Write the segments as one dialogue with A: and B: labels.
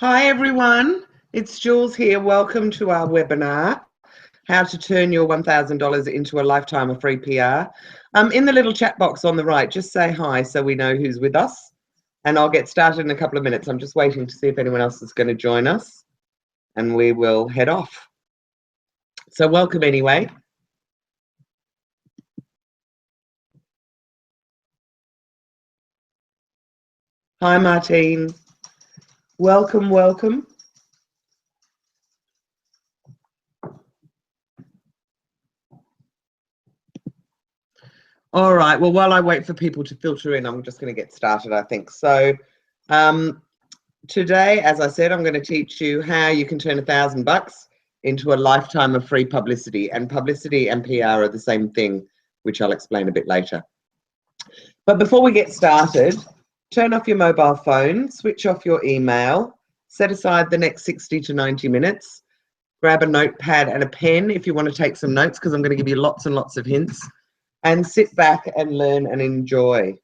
A: Hi everyone, it's Jules here. Welcome to our webinar, How to Turn Your $1,000 into a Lifetime of Free PR. In the little chat box on the right, just say hi so we know who's with us. And I'll get started in a couple of minutes. I'm just waiting to see if anyone else is going to join us and we will head off. So welcome anyway. Hi Martine. Welcome, welcome. All right, well, while I wait for people to filter in, I'm just going to get started, I think. So today, as I said, I'm going to teach you how you can turn $1,000 into a lifetime of free publicity. And publicity and PR are the same thing, which I'll explain a bit later. But before we get started, turn off your mobile phone, switch off your email, set aside the next 60 to 90 minutes, grab a notepad and a pen if you want to take some notes, because I'm going to give you lots and lots of hints, and sit back and learn and enjoy.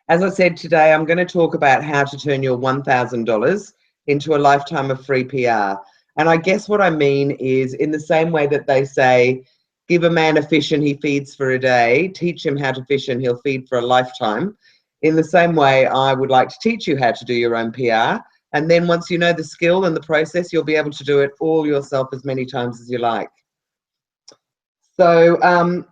A: As I said, today I'm going to talk about how to turn your $1,000 into a lifetime of free PR. And I guess what I mean is, in the same way that they say, give a man a fish and he feeds for a day, teach him how to fish and he'll feed for a lifetime. In the same way, I would like to teach you how to do your own PR. And then once you know the skill and the process, you'll be able to do it all yourself as many times as you like. So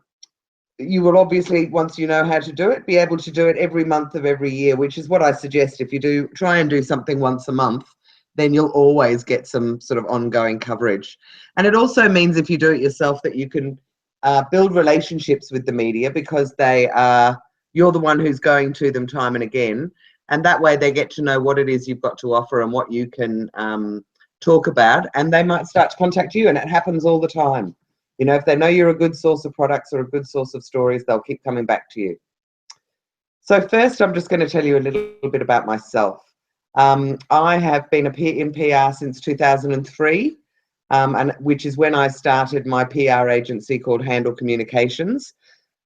A: you will obviously, once you know how to do it, be able to do it every month of every year, which is what I suggest. If you try and do something once a month, then you'll always get some sort of ongoing coverage. And it also means, if you do it yourself, that you can build relationships with the media, because you're the one who's going to them time and again. And that way they get to know what it is you've got to offer and what you can talk about, and they might start to contact you, and it happens all the time. You know, if they know you're a good source of products or a good source of stories, they'll keep coming back to you. So first, I'm just going to tell you a little bit about myself. I have been in PR since 2003, which is when I started my PR agency called Handle Communications.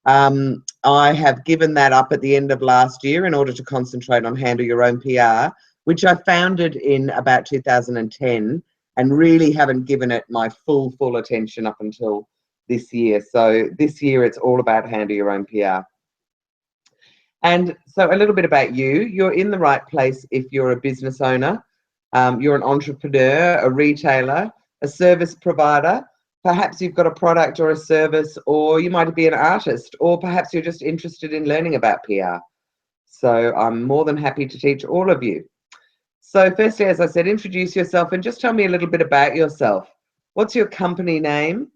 A: I have given that up at the end of last year in order to concentrate on Handle Your Own PR, which I founded in about 2010. And really haven't given it my full attention up until this year. So this year it's all about Handle Your Own PR. And so a little bit about you. You're in the right place if you're a business owner, you're an entrepreneur, a retailer, a service provider. Perhaps you've got a product or a service, or you might be an artist, or perhaps you're just interested in learning about PR. So I'm more than happy to teach all of you. So firstly, as I said, introduce yourself and just tell me a little bit about yourself. What's your company name?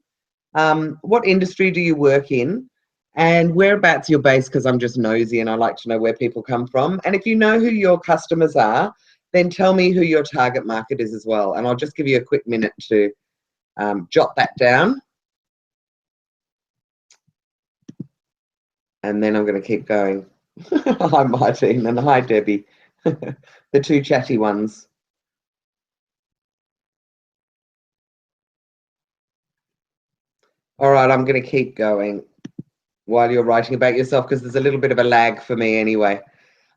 A: What industry do you work in? And whereabouts you're based, because I'm just nosy and I like to know where people come from. And if you know who your customers are, then tell me who your target market is as well. And I'll just give you a quick minute to jot that down. And then I'm going to keep going. Hi, Martine, and hi, Debbie. The two chatty ones. All right, I'm going to keep going while you're writing about yourself, because there's a little bit of a lag for me anyway.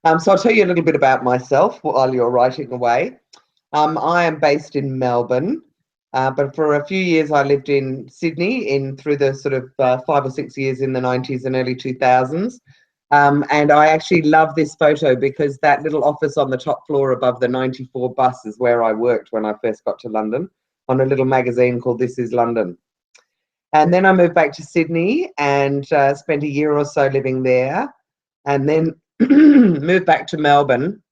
A: So I'll tell you a little bit about myself while you're writing away. I am based in Melbourne, but for a few years I lived in Sydney through the sort of 5 or 6 years in the 90s and early 2000s. And I actually love this photo because that little office on the top floor above the 94 bus is where I worked when I first got to London, on a little magazine called This Is London. And then I moved back to Sydney and spent a year or so living there, and then moved back to Melbourne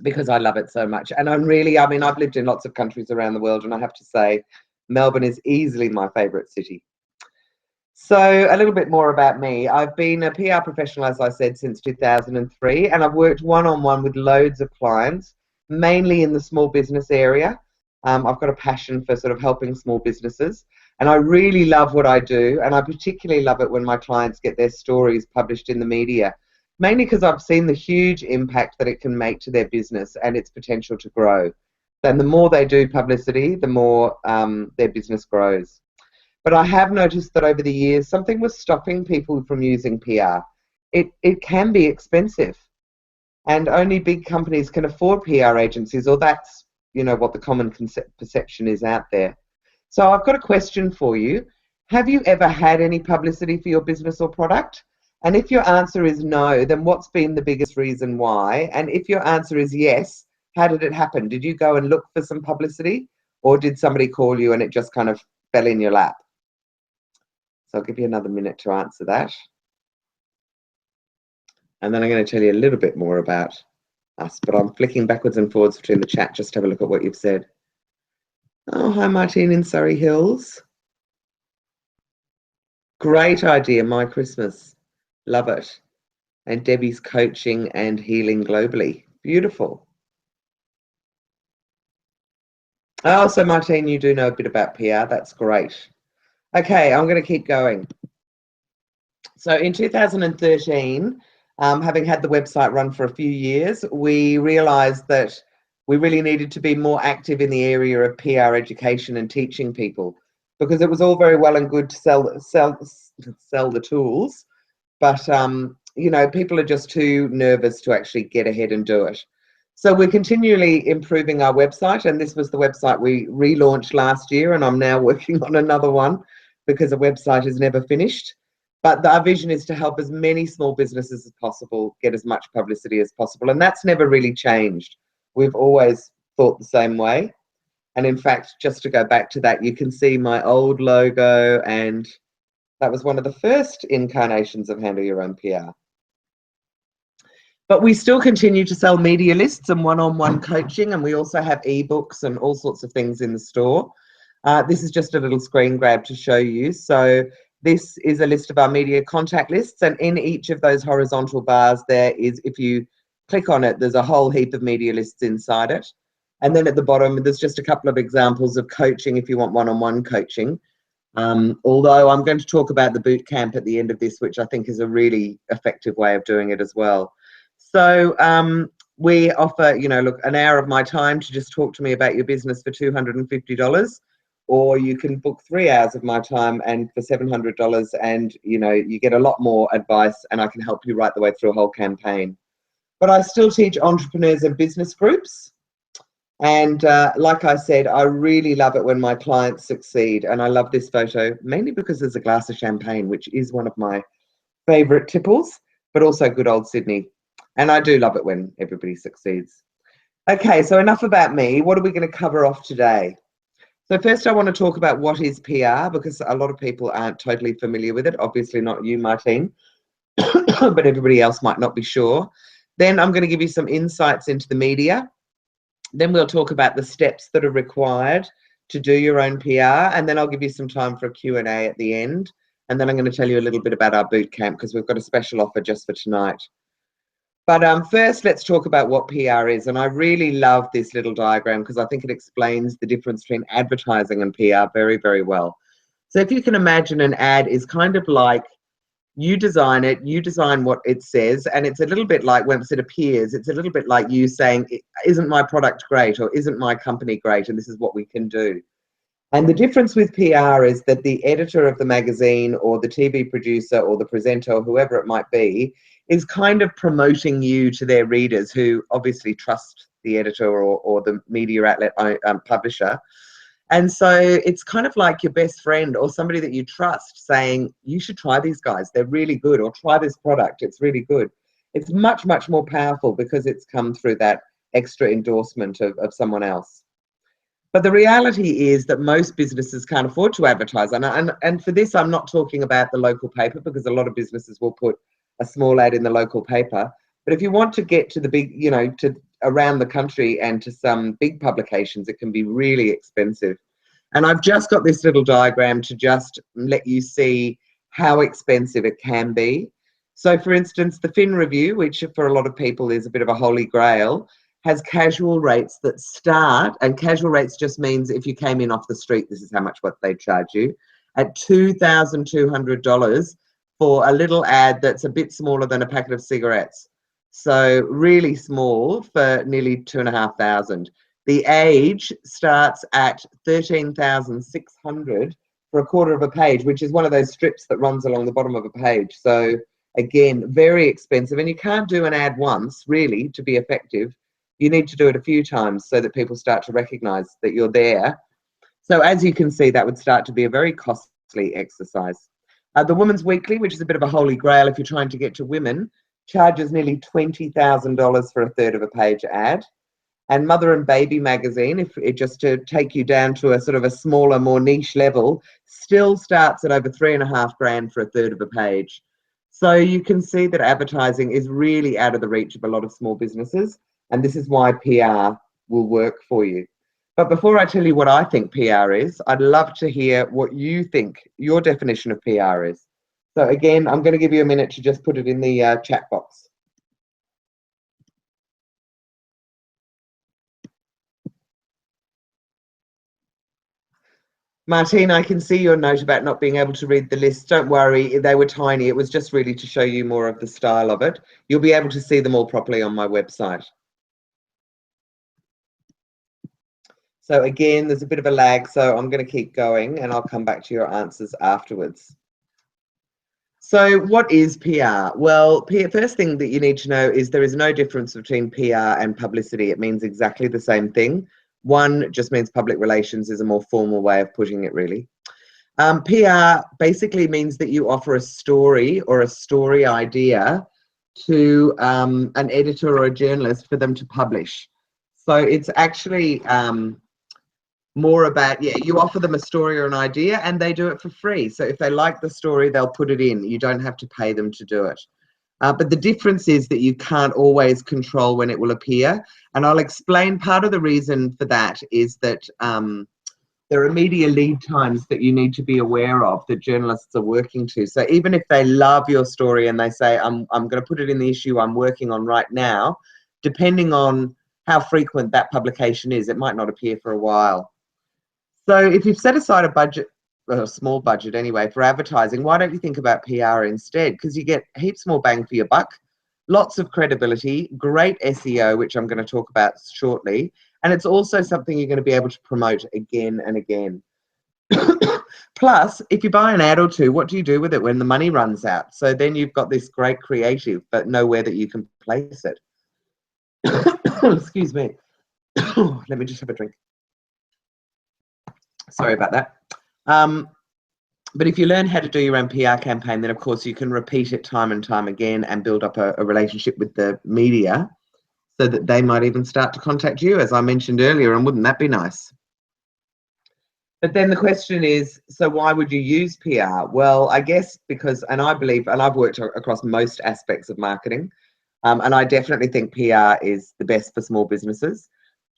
A: because I love it so much. And I've lived in lots of countries around the world, and I have to say Melbourne is easily my favourite city. So a little bit more about me. I've been a PR professional, as I said, since 2003, and I've worked one-on-one with loads of clients, mainly in the small business area. I've got a passion for sort of helping small businesses, and I really love what I do, and I particularly love it when my clients get their stories published in the media, mainly because I've seen the huge impact that it can make to their business and its potential to grow. And the more they do publicity, the more their business grows. But I have noticed that over the years, something was stopping people from using PR. It can be expensive. and only big companies can afford PR agencies, or that's, what the common perception is out there. So I've got a question for you. Have you ever had any publicity for your business or product? And if your answer is no, then what's been the biggest reason why? And if your answer is yes, how did it happen? Did you go and look for some publicity, or did somebody call you and it just kind of fell in your lap? So I'll give you another minute to answer that. And then I'm going to tell you a little bit more about us, but I'm flicking backwards and forwards between the chat just to have a look at what you've said. Oh, hi, Martine in Surrey Hills. Great idea, My Christmas. Love it. And Debbie's coaching and healing globally. Beautiful. Oh, so Martine, you do know a bit about PR. That's great. Okay, I'm going to keep going. So in 2013, having had the website run for a few years, we realized that we really needed to be more active in the area of PR education and teaching people, because it was all very well and good to sell the tools, but people are just too nervous to actually get ahead and do it. So we're continually improving our website, and this was the website we relaunched last year, and I'm now working on another one because a website is never finished. But our vision is to help as many small businesses as possible get as much publicity as possible, and that's never really changed. We've always thought the same way. And in fact, just to go back to that, you can see my old logo, and that was one of the first incarnations of Handle Your Own PR. But we still continue to sell media lists and one-on-one coaching, and we also have ebooks and all sorts of things in the store. This is just a little screen grab to show you. So this is a list of our media contact lists, and in each of those horizontal bars there is, if you click on it, there's a whole heap of media lists inside it. And then at the bottom, there's just a couple of examples of coaching if you want one-on-one coaching. Although I'm going to talk about the Bootcamp at the end of this, which I think is a really effective way of doing it as well. So we offer, look, an hour of my time to just talk to me about your business for $250, or you can book 3 hours of my time and for $700, and you get a lot more advice, and I can help you right the way through a whole campaign. But I still teach entrepreneurs and business groups. And like I said, I really love it when my clients succeed. And I love this photo, mainly because there's a glass of champagne, which is one of my favorite tipples, but also good old Sydney. And I do love it when everybody succeeds. Okay, so enough about me. What are we going to cover off today? So first I want to talk about what is PR, because a lot of people aren't totally familiar with it. Obviously not you, Martine, but everybody else might not be sure. Then I'm going to give you some insights into the media. Then we'll talk about the steps that are required to do your own PR, and then I'll give you some time for a Q&A at the end. And then I'm going to tell you a little bit about our bootcamp, because we've got a special offer just for tonight. But first, let's talk about what PR is. And I really love this little diagram because I think it explains the difference between advertising and PR very, very well. So if you can imagine, an ad is kind of like, you design it, you design what it says, and it's a little bit like, once it appears, it's a little bit like you saying, isn't my product great, or isn't my company great, and this is what we can do. And the difference with PR is that the editor of the magazine, or the TV producer, or the presenter, or whoever it might be, is kind of promoting you to their readers, who obviously trust the editor or the media outlet publisher. And so it's kind of like your best friend or somebody that you trust saying, you should try these guys, they're really good, or try this product, it's really good. It's much, much more powerful because it's come through that extra endorsement of someone else. But the reality is that most businesses can't afford to advertise. And for this, I'm not talking about the local paper, because a lot of businesses will put a small ad in the local paper. But if you want to get to the big, to around the country and to some big publications, it can be really expensive. And I've just got this little diagram to just let you see how expensive it can be. So for instance, the Fin Review, which for a lot of people is a bit of a holy grail, has casual rates that start, and casual rates just means if you came in off the street, this is how much what they charge you, at $2,200 for a little ad that's a bit smaller than a packet of cigarettes. So really small for nearly $2,500. The age starts at 13,600 for a quarter of a page, which is one of those strips that runs along the bottom of a page. So Again, very expensive, and you can't do an ad once, really, to be effective. You need to do it a few times so that people start to recognize that you're there. So as you can see, that would start to be a very costly exercise. The Women's Weekly, which is a bit of a holy grail if you're trying to get to women, charges nearly $20,000 for a third of a page ad. And Mother and Baby magazine, if it just to take you down to a sort of a smaller, more niche level, still starts at over $3,500 for a third of a page. So you can see that advertising is really out of the reach of a lot of small businesses, and this is why PR will work for you. But before I tell you what I think PR is, I'd love to hear what you think your definition of PR is. So again, I'm going to give you a minute to just put it in the chat box. Martine, I can see your note about not being able to read the list. Don't worry, they were tiny. It was just really to show you more of the style of it. You'll be able to see them all properly on my website. So again, there's a bit of a lag, so I'm going to keep going and I'll come back to your answers afterwards. So what is PR? Well, first thing that you need to know is there is no difference between PR and publicity. It means exactly the same thing. One just means public relations is a more formal way of putting it, really. PR basically means that you offer a story or a story idea to an editor or a journalist for them to publish. So it's actually more about, yeah, you offer them a story or an idea and they do it for free. So if they like the story, they'll put it in. You don't have to pay them to do it. But the difference is that you can't always control when it will appear. And I'll explain part of the reason for that is that there are media lead times that you need to be aware of that journalists are working to. So even if they love your story and they say, I'm going to put it in the issue I'm working on right now, depending on how frequent that publication is, it might not appear for a while. So if you've set aside a budget, a small budget anyway, for advertising, why don't you think about PR instead? Because you get heaps more bang for your buck, lots of credibility, great SEO, which I'm going to talk about shortly, and it's also something you're going to be able to promote again and again. Plus, if you buy an ad or two, what do you do with it when the money runs out? So then you've got this great creative, but nowhere that you can place it. Excuse me. Let me just have a drink. Sorry about that. But if you learn how to do your own PR campaign, then of course you can repeat it time and time again and build up a relationship with the media so that they might even start to contact you, as I mentioned earlier, and wouldn't that be nice? But then the question is, so why would you use PR? Well, I guess because, and I believe, and I've worked across most aspects of marketing, and I definitely think PR is the best for small businesses.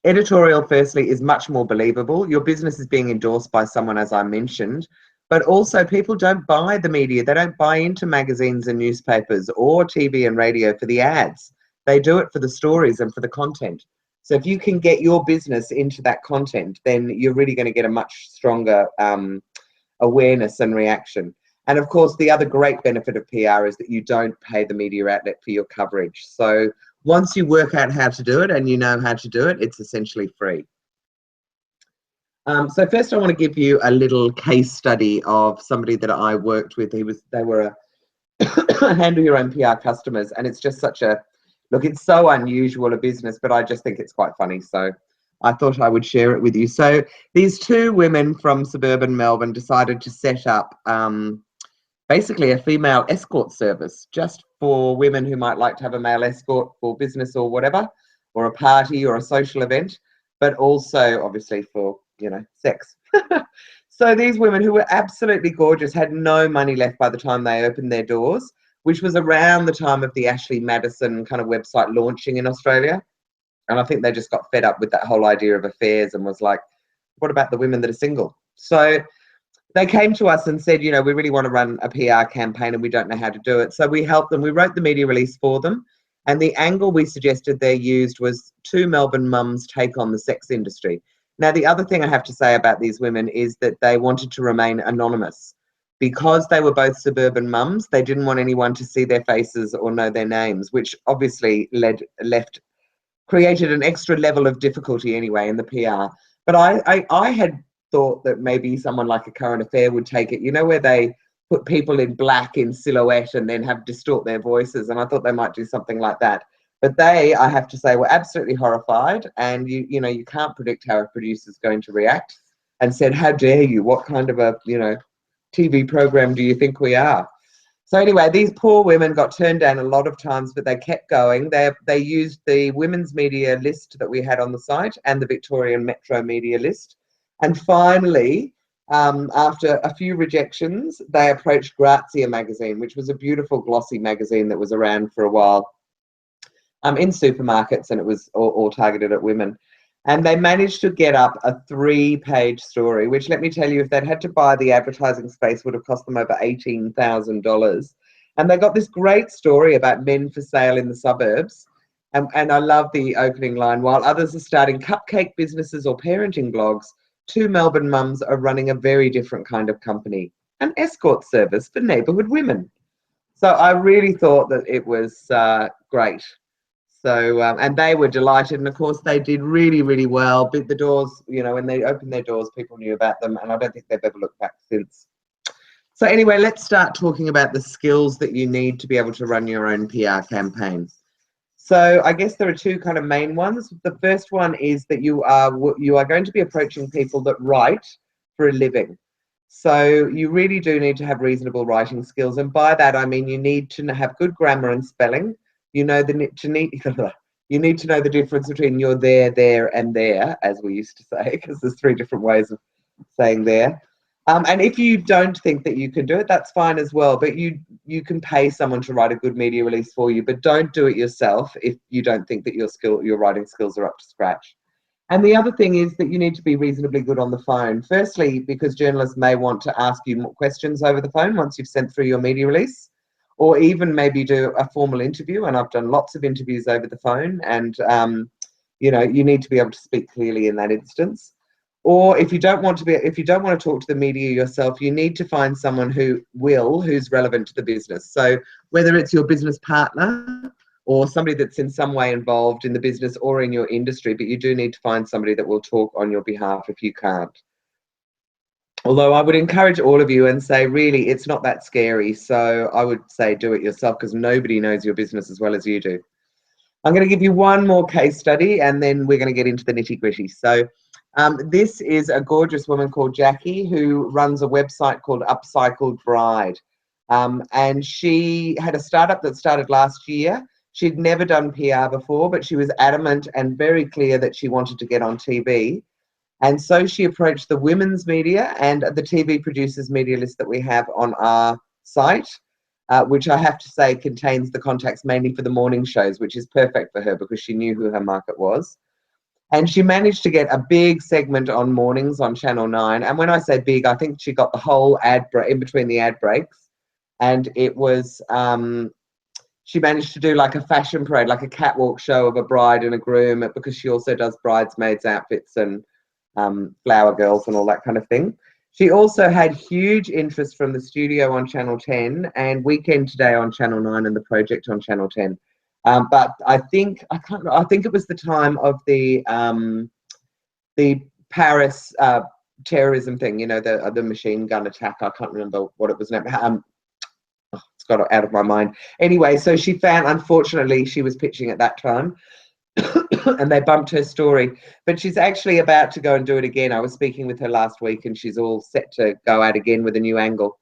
A: Editorial, firstly, is much more believable. Your business is being endorsed by someone, as I mentioned, but also people don't buy the media. They don't buy into magazines and newspapers or TV and radio for the ads. They do it for the stories and for the content. So if you can get your business into that content, then you're really going to get a much stronger awareness and reaction. And of course, the other great benefit of PR is that you don't pay the media outlet for your coverage. So once you work out how to do it and you know how to do it, it's essentially free. So first I want to give you a little case study of somebody that I worked with. They were a handle your own PR customers, and it's just such a, look, it's so unusual a business, but I just think it's quite funny. So I thought I would share it with you. So these two women from suburban Melbourne decided to set up basically a female escort service just for women who might like to have a male escort for business or whatever, or a party or a social event, but also obviously for, you know, sex. So these women who were absolutely gorgeous had no money left by the time they opened their doors, which was around the time of the Ashley Madison kind of website launching in Australia. And I think they just got fed up with that whole idea of affairs and was like, what about the women that are single? So they came to us and said, you know, we really want to run a PR campaign and we don't know how to do it. So we helped them. We wrote the media release for them. And the angle we suggested they used was two Melbourne mums take on the sex industry. Now, the other thing I have to say about these women is that they wanted to remain anonymous. Because they were both suburban mums, they didn't want anyone to see their faces or know their names, which obviously created an extra level of difficulty anyway in the PR. But I had thought that maybe someone like a Current Affair would take it, you know, where they put people in black in silhouette and then have distort their voices. And I thought they might do something like that. But they, I have to say, were absolutely horrified. And you know, you can't predict how a producer's going to react, and said, "How dare you? What kind of a, you know, TV program do you think we are?" So anyway, these poor women got turned down a lot of times, but they kept going. They used the women's media list that we had on the site and the Victorian Metro media list. And finally, after a few rejections, they approached Grazia magazine, which was a beautiful glossy magazine that was around for a while in supermarkets, and it was all targeted at women. And they managed to get up a 3-page story, which, let me tell you, if they'd had to buy the advertising space, would have cost them over $18,000. And they got this great story about men for sale in the suburbs. And I love the opening line: "While others are starting cupcake businesses or parenting blogs, 2 Melbourne mums are running a very different kind of company, an escort service for neighbourhood women." So I really thought that it was great. So, and they were delighted. And of course, they did really, really well. But the doors, you know, when they opened their doors, people knew about them. And I don't think they've ever looked back since. So anyway, let's start talking about the skills that you need to be able to run your own PR campaign. So I guess there are 2 kind of main ones. The first one is that you are going to be approaching people that write for a living. So you really do need to have reasonable writing skills. And by that, I mean you need to have good grammar and spelling. You know, you need to know the difference between your there, and there, as we used to say, because there's 3 different ways of saying there. And if you don't think that you can do it, that's fine as well. But you can pay someone to write a good media release for you, but don't do it yourself if you don't think that your writing skills are up to scratch. And the other thing is that you need to be reasonably good on the phone. Firstly, because journalists may want to ask you more questions over the phone once you've sent through your media release, or even maybe do a formal interview. And I've done lots of interviews over the phone, and you know, you need to be able to speak clearly in that instance. Or if you don't want to talk to the media yourself, you need to find someone who's relevant to the business. So whether it's your business partner or somebody that's in some way involved in the business or in your industry, but you do need to find somebody that will talk on your behalf if you can't. Although I would encourage all of you and say, really, it's not that scary. So I would say do it yourself, because nobody knows your business as well as you do. I'm going to give you one more case study, and then we're going to get into the nitty-gritty. So this is a gorgeous woman called Jackie, who runs a website called Upcycled Bride. And she had a startup that started last year. She'd never done PR before, but she was adamant and very clear that she wanted to get on TV. And so she approached the women's media and the TV producers media list that we have on our site, which I have to say contains the contacts mainly for the morning shows, which is perfect for her because she knew who her market was. And she managed to get a big segment on mornings on Channel 9. And when I say big, I think she got the whole ad break in between the ad breaks. And it was, she managed to do like a fashion parade, like a catwalk show of a bride and a groom, because she also does bridesmaids outfits and flower girls and all that kind of thing. She also had huge interest from the studio on Channel 10 and Weekend Today on Channel 9 and The Project on Channel 10. But I think it was the time of the Paris terrorism thing, you know, the machine gun attack. I can't remember what it was named. It's got out of my mind. Anyway, so she found, unfortunately, she was pitching at that time. And they bumped her story, but she's actually about to go and do it again. I was speaking with her last week, and she's all set to go out again with a new angle.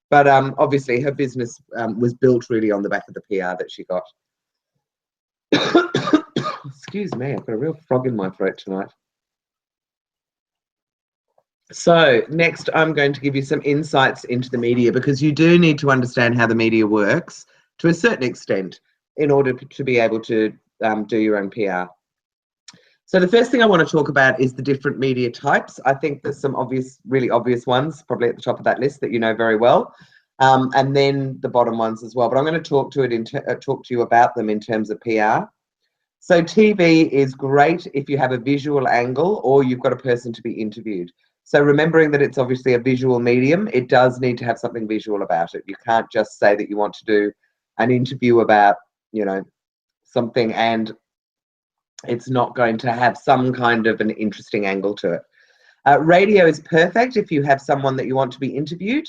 A: But obviously, her business was built really on the back of the PR that she got. Excuse me, I've got a real frog in my throat tonight. So next, I'm going to give you some insights into the media, because you do need to understand how the media works to a certain extent in order to be able to do your own PR. So the first thing I want to talk about is the different media types. I think there's some really obvious ones, probably at the top of that list that you know very well, and then the bottom ones as well. But I'm going to talk to you about them in terms of PR. So TV is great if you have a visual angle or you've got a person to be interviewed. So remembering that it's obviously a visual medium, it does need to have something visual about it. You can't just say that you want to do an interview about, you know, something and it's not going to have some kind of an interesting angle to it. Radio is perfect if you have someone that you want to be interviewed.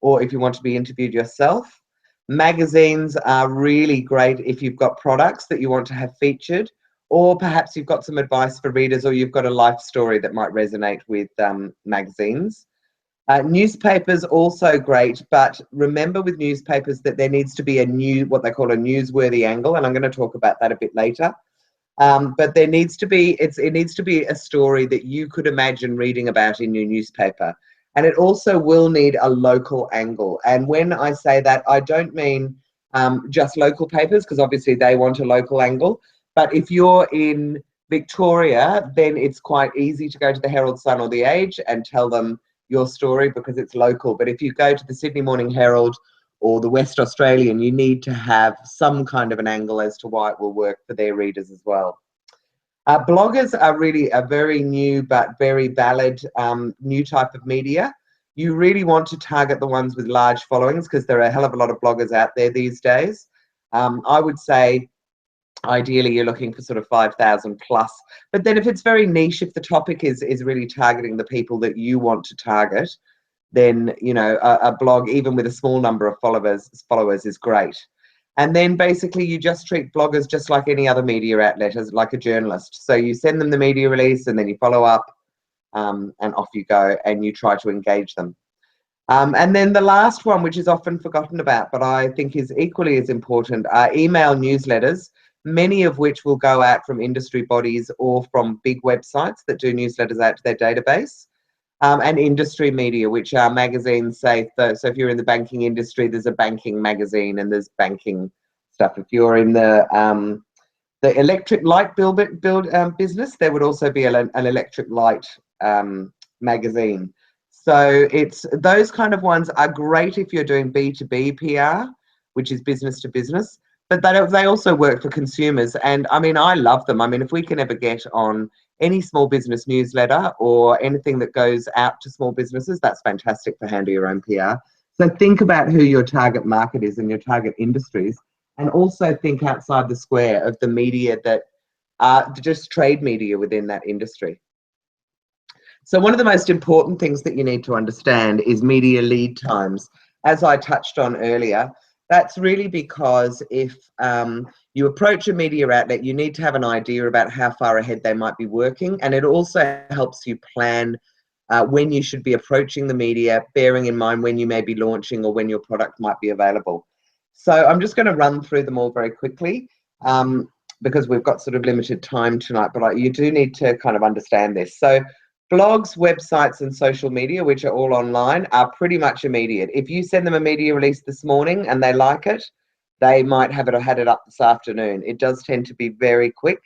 A: or if you want to be interviewed yourself. Magazines are really great if you've got products that you want to have featured, or perhaps you've got some advice for readers, or you've got a life story that might resonate with magazines. Newspapers also great, but remember with newspapers that there needs to be what they call a newsworthy angle, and I'm going to talk about that a bit later. But there needs to be it needs to be a story that you could imagine reading about in your newspaper, and it also will need a local angle. And when I say that, I don't mean just local papers, because obviously they want a local angle. But if you're in Victoria, then it's quite easy to go to the Herald Sun or the Age and tell them your story because it's local. But if you go to the Sydney Morning Herald or the West Australian, you need to have some kind of an angle as to why it will work for their readers as well. Bloggers are really a very new but very valid new type of media. You really want to target the ones with large followings because there are a hell of a lot of bloggers out there these days. I would say ideally you're looking for sort of 5,000 plus, but then if it's very niche, if the topic is really targeting the people that you want to target, then a blog even with a small number of followers is great. And then basically you just treat bloggers just like any other media outlet, as like a journalist. So you send them the media release and then you follow up, and off you go, and you try to engage them. And then the last one, which is often forgotten about, but I think is equally as important, are email newsletters, many of which will go out from industry bodies or from big websites that do newsletters out to their database, and industry media, which are magazines, so if you're in the banking industry, there's a banking magazine and there's banking stuff. If you're in the electric light business, there would also be an electric light magazine. So it's those kind of ones are great if you're doing B2B PR, which is business to business, but they also work for consumers. And I mean, I love them. I mean, if we can ever get on any small business newsletter or anything that goes out to small businesses, that's fantastic for handle your own PR. So think about who your target market is and your target industries, and also think outside the square of the media that are just trade media within that industry. So one of the most important things that you need to understand is media lead times. As I touched on earlier, that's really because if you approach a media outlet, you need to have an idea about how far ahead they might be working, and it also helps you plan when you should be approaching the media, bearing in mind when you may be launching or when your product might be available. So I'm just going to run through them all very quickly because we've got sort of limited time tonight, but you do need to kind of understand this. So blogs, websites, and social media, which are all online, are pretty much immediate. If you send them a media release this morning and they like it, they might have had it up this afternoon. It does tend to be very quick.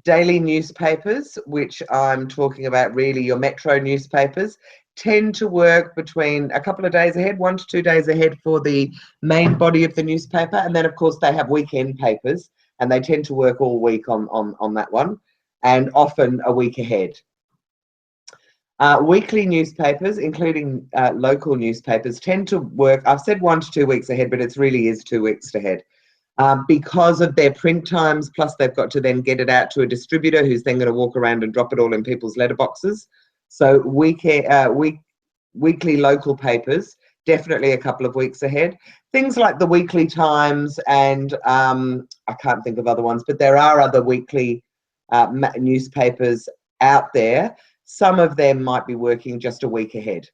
A: Daily newspapers, which I'm talking about really your metro newspapers, tend to work between a couple of days ahead, 1 to 2 days ahead for the main body of the newspaper. And then, of course, they have weekend papers, and they tend to work all week on that one, and often a week ahead. Weekly newspapers, including local newspapers, tend to work, I've said 1 to 2 weeks ahead, but it really is 2 weeks ahead. Because of their print times, plus they've got to then get it out to a distributor who's then going to walk around and drop it all in people's letterboxes. So weekly local papers, definitely a couple of weeks ahead. Things like the Weekly Times and I can't think of other ones, but there are other weekly newspapers out there. Some of them might be working just a week ahead.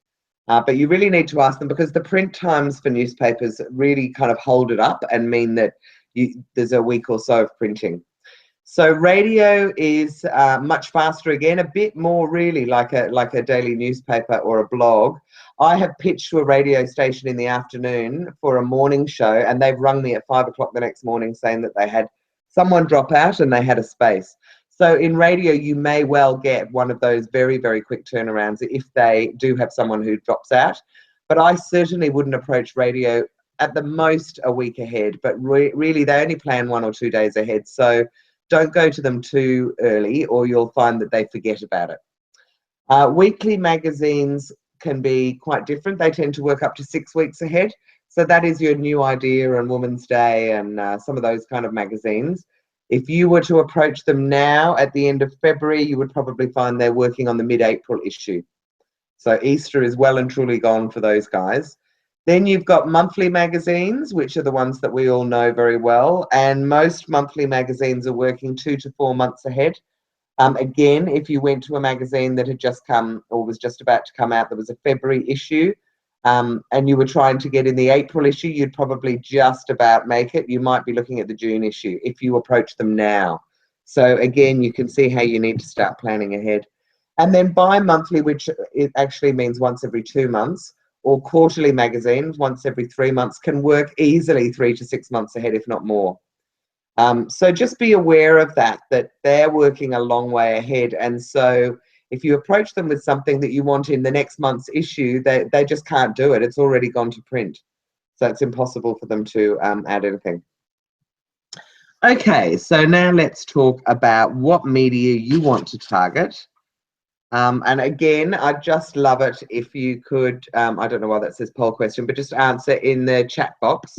A: But you really need to ask them, because the print times for newspapers really kind of hold it up and mean that there's a week or so of printing. So radio is much faster, again, a bit more really like a daily newspaper or a blog. I have pitched to a radio station in the afternoon for a morning show, and they've rung me at 5 o'clock the next morning saying that they had someone drop out and they had a space. So in radio, you may well get one of those very, very quick turnarounds if they do have someone who drops out. But I certainly wouldn't approach radio at the most a week ahead, but really they only plan 1 or 2 days ahead. So don't go to them too early, or you'll find that they forget about it. Weekly magazines can be quite different. They tend to work up to 6 weeks ahead. So that is your New Idea and Woman's Day and some of those kind of magazines. If you were to approach them now at the end of February, you would probably find they're working on the mid-April issue. So Easter is well and truly gone for those guys. Then you've got monthly magazines, which are the ones that we all know very well. And most monthly magazines are working 2 to 4 months ahead. Again, if you went to a magazine that had just come or was just about to come out, there was a February issue, and you were trying to get in the April issue, you'd probably just about make it. You might be looking at the June issue if you approach them now. So again, you can see how you need to start planning ahead. And then bi-monthly, which it actually means once every 2 months, or quarterly magazines once every 3 months, can work easily 3 to 6 months ahead, if not more. So just be aware of that they're working a long way ahead. And so if you approach them with something that you want in the next month's issue, they just can't do it. It's already gone to print. So it's impossible for them to add anything. Okay, so now let's talk about what media you want to target. And again, I'd just love it if you could, I don't know why that says poll question, but just answer in the chat box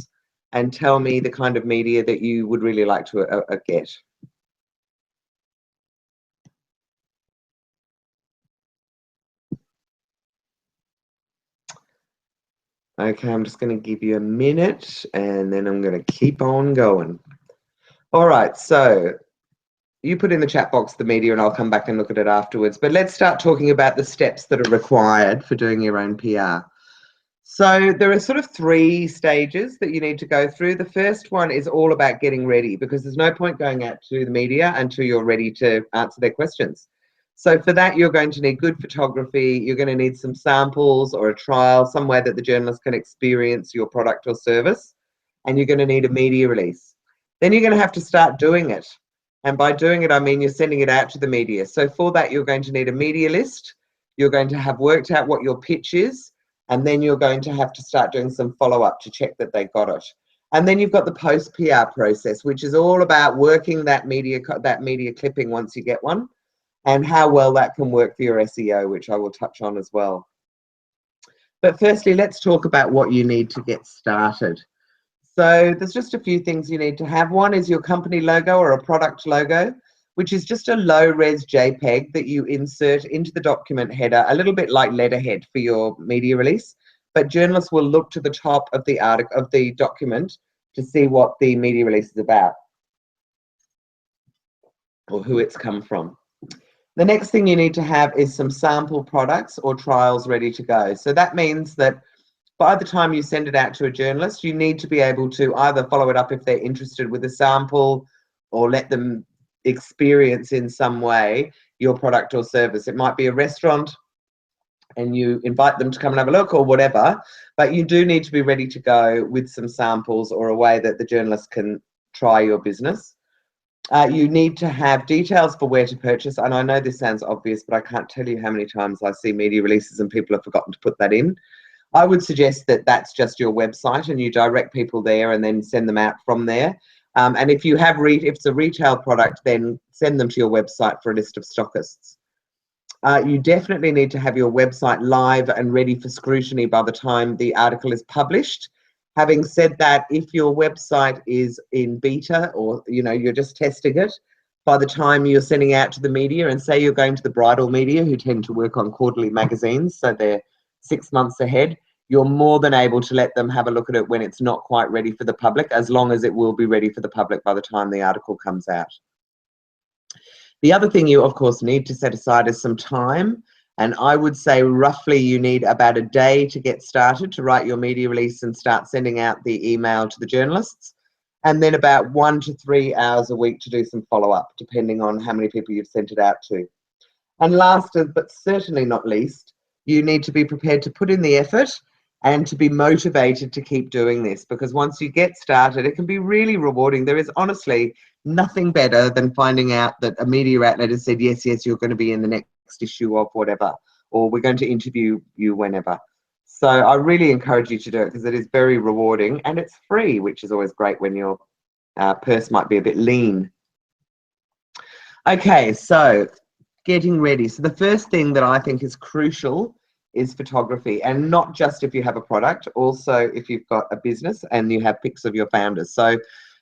A: and tell me the kind of media that you would really like to get. Okay, I'm just going to give you a minute and then I'm going to keep on going. All right, so you put in the chat box the media and I'll come back and look at it afterwards. But let's start talking about the steps that are required for doing your own PR. So there are sort of 3 stages that you need to go through. The first one is all about getting ready, because there's no point going out to the media until you're ready to answer their questions. So for that, you're going to need good photography. You're going to need some samples or a trial, somewhere that the journalist can experience your product or service. And you're going to need a media release. Then you're going to have to start doing it. And by doing it, I mean you're sending it out to the media. So for that, you're going to need a media list. You're going to have worked out what your pitch is. And then you're going to have to start doing some follow-up to check that they got it. And then you've got the post-PR process, which is all about working that media clipping once you get one, and how well that can work for your SEO, which I will touch on as well. But firstly, let's talk about what you need to get started. So there's just a few things you need to have. One is your company logo or a product logo, which is just a low-res JPEG that you insert into the document header, a little bit like letterhead for your media release. But journalists will look to the top of the article of the document to see what the media release is about or who it's come from. The next thing you need to have is some sample products or trials ready to go. So that means that by the time you send it out to a journalist, you need to be able to either follow it up if they're interested with a sample, or let them experience in some way your product or service. It might be a restaurant and you invite them to come and have a look or whatever, but you do need to be ready to go with some samples or a way that the journalist can try your business. You need to have details for where to purchase. And I know this sounds obvious, but I can't tell you how many times I see media releases and people have forgotten to put that in. I would suggest that that's just your website and you direct people there and then send them out from there. And if you have if it's a retail product, then send them to your website for a list of stockists. You definitely need to have your website live and ready for scrutiny by the time the article is published. Having said that, if your website is in beta or you're just testing it, by the time you're sending out to the media, and say you're going to the bridal media who tend to work on quarterly magazines, so they're 6 months ahead, you're more than able to let them have a look at it when it's not quite ready for the public, as long as it will be ready for the public by the time the article comes out. The other thing you, of course, need to set aside is some time. And I would say roughly you need about a day to get started to write your media release and start sending out the email to the journalists. And then about 1 to 3 hours a week to do some follow-up, depending on how many people you've sent it out to. And last, but certainly not least, you need to be prepared to put in the effort and to be motivated to keep doing this, because once you get started, it can be really rewarding. There is honestly nothing better than finding out that a media outlet has said, yes, you're going to be in the next issue of whatever, or we're going to interview you whenever. So I really encourage you to do it, because it is very rewarding and it's free, which is always great when your purse might be a bit lean. Okay, so getting ready. So the first thing that I think is crucial is photography, and not just if you have a product, also if you've got a business and you have pics of your founders. So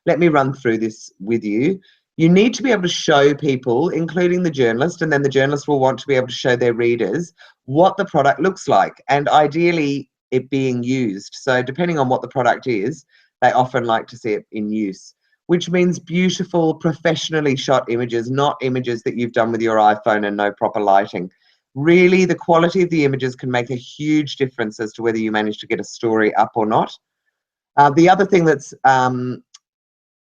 A: let me run through this with you. You need to be able to show people, including the journalist, and then the journalist will want to be able to show their readers what the product looks like, and ideally it being used. So depending on what the product is, they often like to see it in use, which means beautiful, professionally shot images, not images that you've done with your iPhone and no proper lighting. Really, the quality of the images can make a huge difference as to whether you manage to get a story up or not. The other thing that's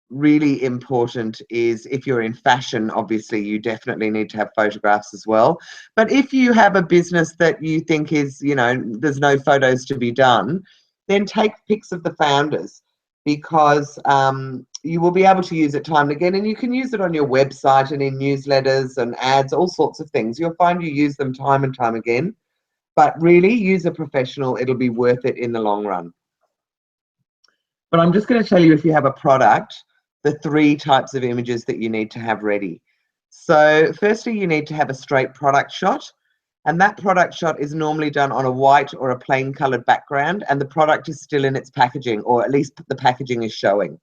A: really important is if you're in fashion, obviously you definitely need to have photographs as well. But if you have a business that you think is, you know, there's no photos to be done, then take pics of the founders, because you will be able to use it time and again, and you can use it on your website and in newsletters and ads, all sorts of things. You'll find you use them time and time again, but really use a professional. It'll be worth it in the long run. But I'm just going to tell you, if you have a product, the 3 types of images that you need to have ready. So firstly, you need to have a straight product shot, and that product shot is normally done on a white or a plain colored background, and the product is still in its packaging, or at least the packaging is showing.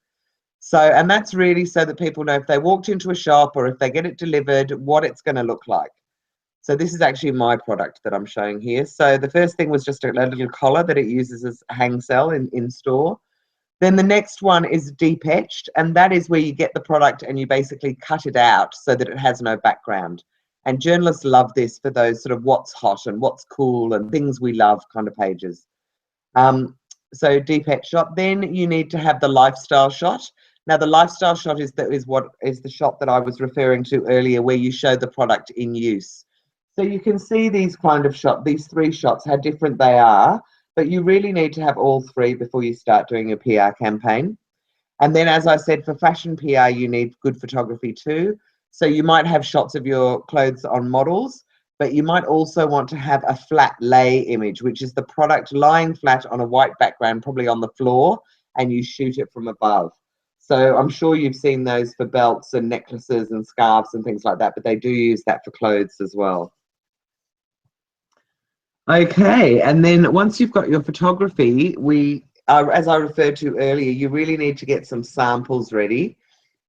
A: So, and that's really so that people know if they walked into a shop or if they get it delivered, what it's going to look like. So this is actually my product that I'm showing here. So the first thing was just a little collar that it uses as a hang cell in store. Then the next one is deep etched, and that is where you get the product and you basically cut it out so that it has no background. And journalists love this for those sort of what's hot and what's cool and things we love kind of pages. So deep etched shot. Then you need to have the lifestyle shot. Now the lifestyle shot is the shot that I was referring to earlier, where you show the product in use. So you can see these kind of shots, these 3 shots, how different they are. But you really need to have all 3 before you start doing your PR campaign. And then, as I said, for fashion PR, you need good photography too. So you might have shots of your clothes on models, but you might also want to have a flat lay image, which is the product lying flat on a white background, probably on the floor, and you shoot it from above. So I'm sure you've seen those for belts and necklaces and scarves and things like that, but they do use that for clothes as well. Okay, and then once you've got your photography, as I referred to earlier, you really need to get some samples ready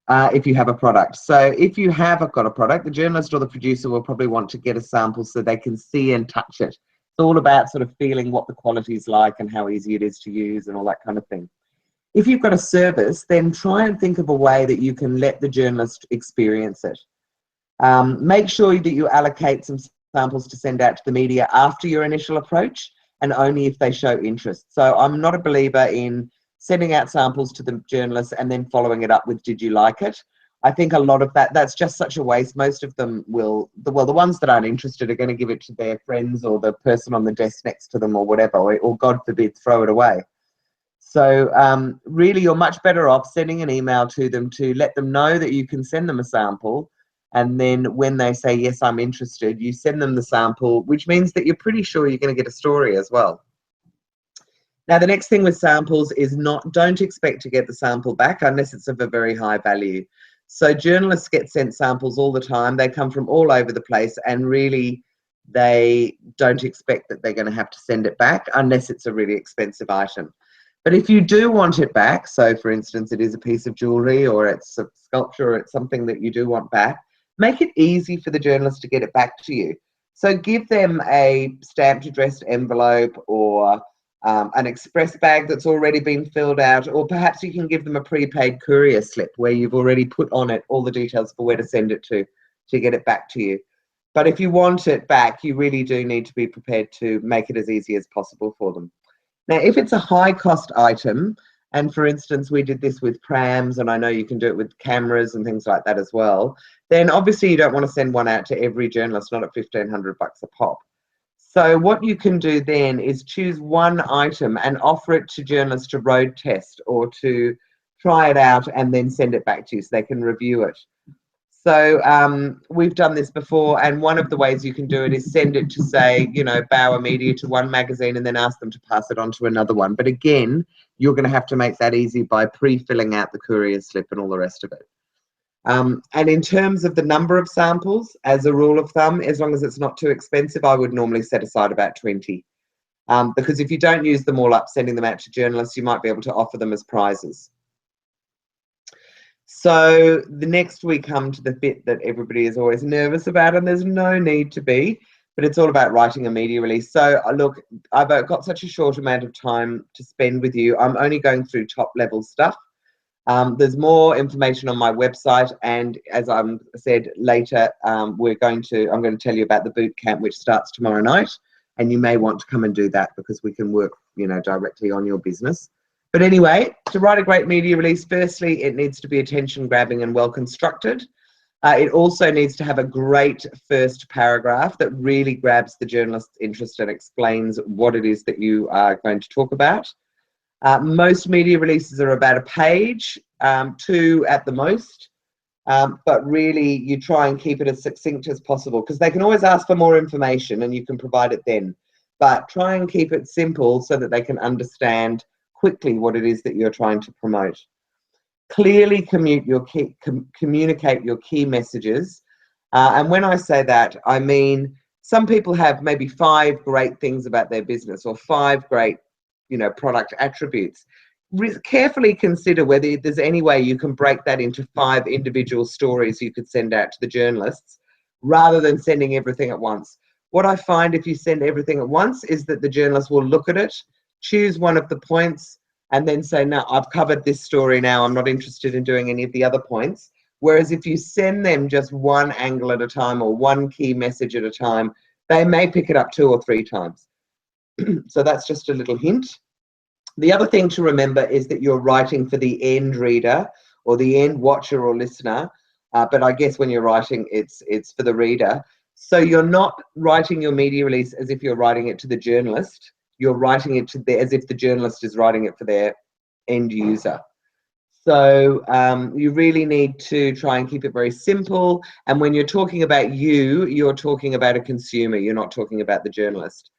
A: if you have a product. So if you have got a product, the journalist or the producer will probably want to get a sample so they can see and touch it. It's all about sort of feeling what the quality is like and how easy it is to use and all that kind of thing. If you've got a service, then try and think of a way that you can let the journalist experience it. Make sure that you allocate some samples to send out to the media after your initial approach, and only if they show interest. So I'm not a believer in sending out samples to the journalists and then following it up with, did you like it? I think a lot of that's just such a waste. Most of them will, the ones that aren't interested are going to give it to their friends or the person on the desk next to them or whatever, or God forbid, throw it away. So really, you're much better off sending an email to them to let them know that you can send them a sample. And then when they say, yes, I'm interested, you send them the sample, which means that you're pretty sure you're going to get a story as well. Now, the next thing with samples is don't expect to get the sample back unless it's of a very high value. So journalists get sent samples all the time. They come from all over the place, and really they don't expect that they're going to have to send it back unless it's a really expensive item. But if you do want it back, so for instance, it is a piece of jewelry or it's a sculpture or it's something that you do want back, make it easy for the journalist to get it back to you. So give them a stamped addressed envelope or an express bag that's already been filled out, or perhaps you can give them a prepaid courier slip where you've already put on it all the details for where to send it to get it back to you. But if you want it back, you really do need to be prepared to make it as easy as possible for them. Now, if it's a high cost item, and for instance, we did this with prams, and I know you can do it with cameras and things like that as well, then obviously you don't want to send one out to every journalist, not at $1,500 a pop. So what you can do then is choose one item and offer it to journalists to road test or to try it out and then send it back to you so they can review it. So we've done this before, and one of the ways you can do it is send it to, say, you know, Bauer Media, to one magazine, and then ask them to pass it on to another one. But again, you're going to have to make that easy by pre-filling out the courier slip and all the rest of it. And in terms of the number of samples, as a rule of thumb, as long as it's not too expensive, I would normally set aside about 20. Because if you don't use them all up, sending them out to journalists, you might be able to offer them as prizes. So the next we come to the bit that everybody is always nervous about, and there's no need to be, but it's all about writing a media release. So look, I've got such a short amount of time to spend with you. I'm only going through top level stuff. There's more information on my website, and as I said later, I'm going to tell you about the boot camp, which starts tomorrow night, and you may want to come and do that because we can work, directly on your business. But anyway, to write a great media release, firstly, it needs to be attention grabbing and well constructed. It also needs to have a great first paragraph that really grabs the journalist's interest and explains what it is that you are going to talk about. Most media releases are about a page, 2 at the most, but really you try and keep it as succinct as possible because they can always ask for more information and you can provide it then. But try and keep it simple so that they can understand quickly what it is that you're trying to promote. Clearly communicate your key messages. And when I say that, I mean some people have maybe 5 great things about their business or 5 great product attributes. Carefully consider whether there's any way you can break that into 5 individual stories you could send out to the journalists rather than sending everything at once. What I find if you send everything at once is that the journalist will look at it, choose one of the points, and then say, no, I've covered this story now, I'm not interested in doing any of the other points. Whereas if you send them just one angle at a time or one key message at a time, they may pick it up 2 or 3 times. So that's just a little hint. The other thing to remember is that you're writing for the end reader or the end watcher or listener, but I guess when you're writing, it's for the reader. So you're not writing your media release as if you're writing it to the journalist. You're writing it as if the journalist is writing it for their end user. So you really need to try and keep it very simple. And when you're talking about you're talking about a consumer. You're not talking about the journalist.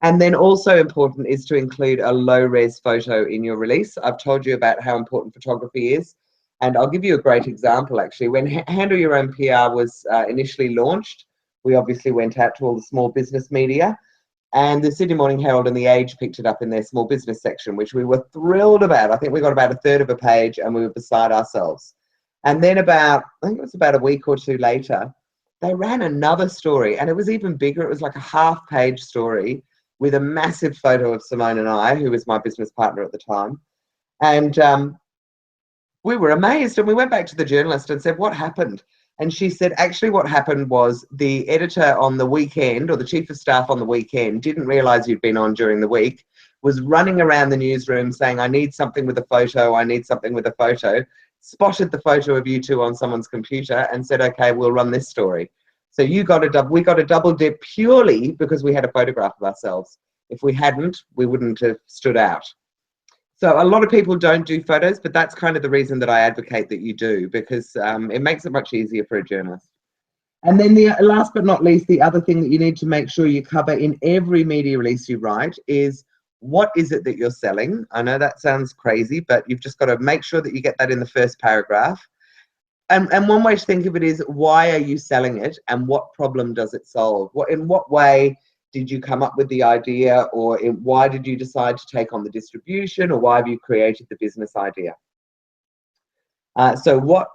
A: And then also important is to include a low-res photo in your release. I've told you about how important photography is. And I'll give you a great example, actually. When Handle Your Own PR was initially launched, we obviously went out to all the small business media. And the Sydney Morning Herald and The Age picked it up in their small business section, which we were thrilled about. I think we got about 1/3 of a page and we were beside ourselves. And then I think it was about a week or 2 later, they ran another story and it was even bigger. It was like a half-page story with a massive photo of Simone and I, who was my business partner at the time. And we were amazed and we went back to the journalist and said, what happened? And she said, actually what happened was the editor on the weekend, or the chief of staff on the weekend, didn't realise you'd been on during the week, was running around the newsroom saying, I need something with a photo, I need something with a photo, spotted the photo of you 2 on someone's computer and said, okay, we'll run this story. So we got a double dip purely because we had a photograph of ourselves. If we hadn't, we wouldn't have stood out. So a lot of people don't do photos, but that's kind of the reason that I advocate that you do, because it makes it much easier for a journalist. And then the last but not least, the other thing that you need to make sure you cover in every media release you write is, what is it that you're selling? I know that sounds crazy, but you've just got to make sure that you get that in the first paragraph. And one way to think of it is, why are you selling it and what problem does it solve? In what way did you come up with the idea, or why did you decide to take on the distribution, or why have you created the business idea? So what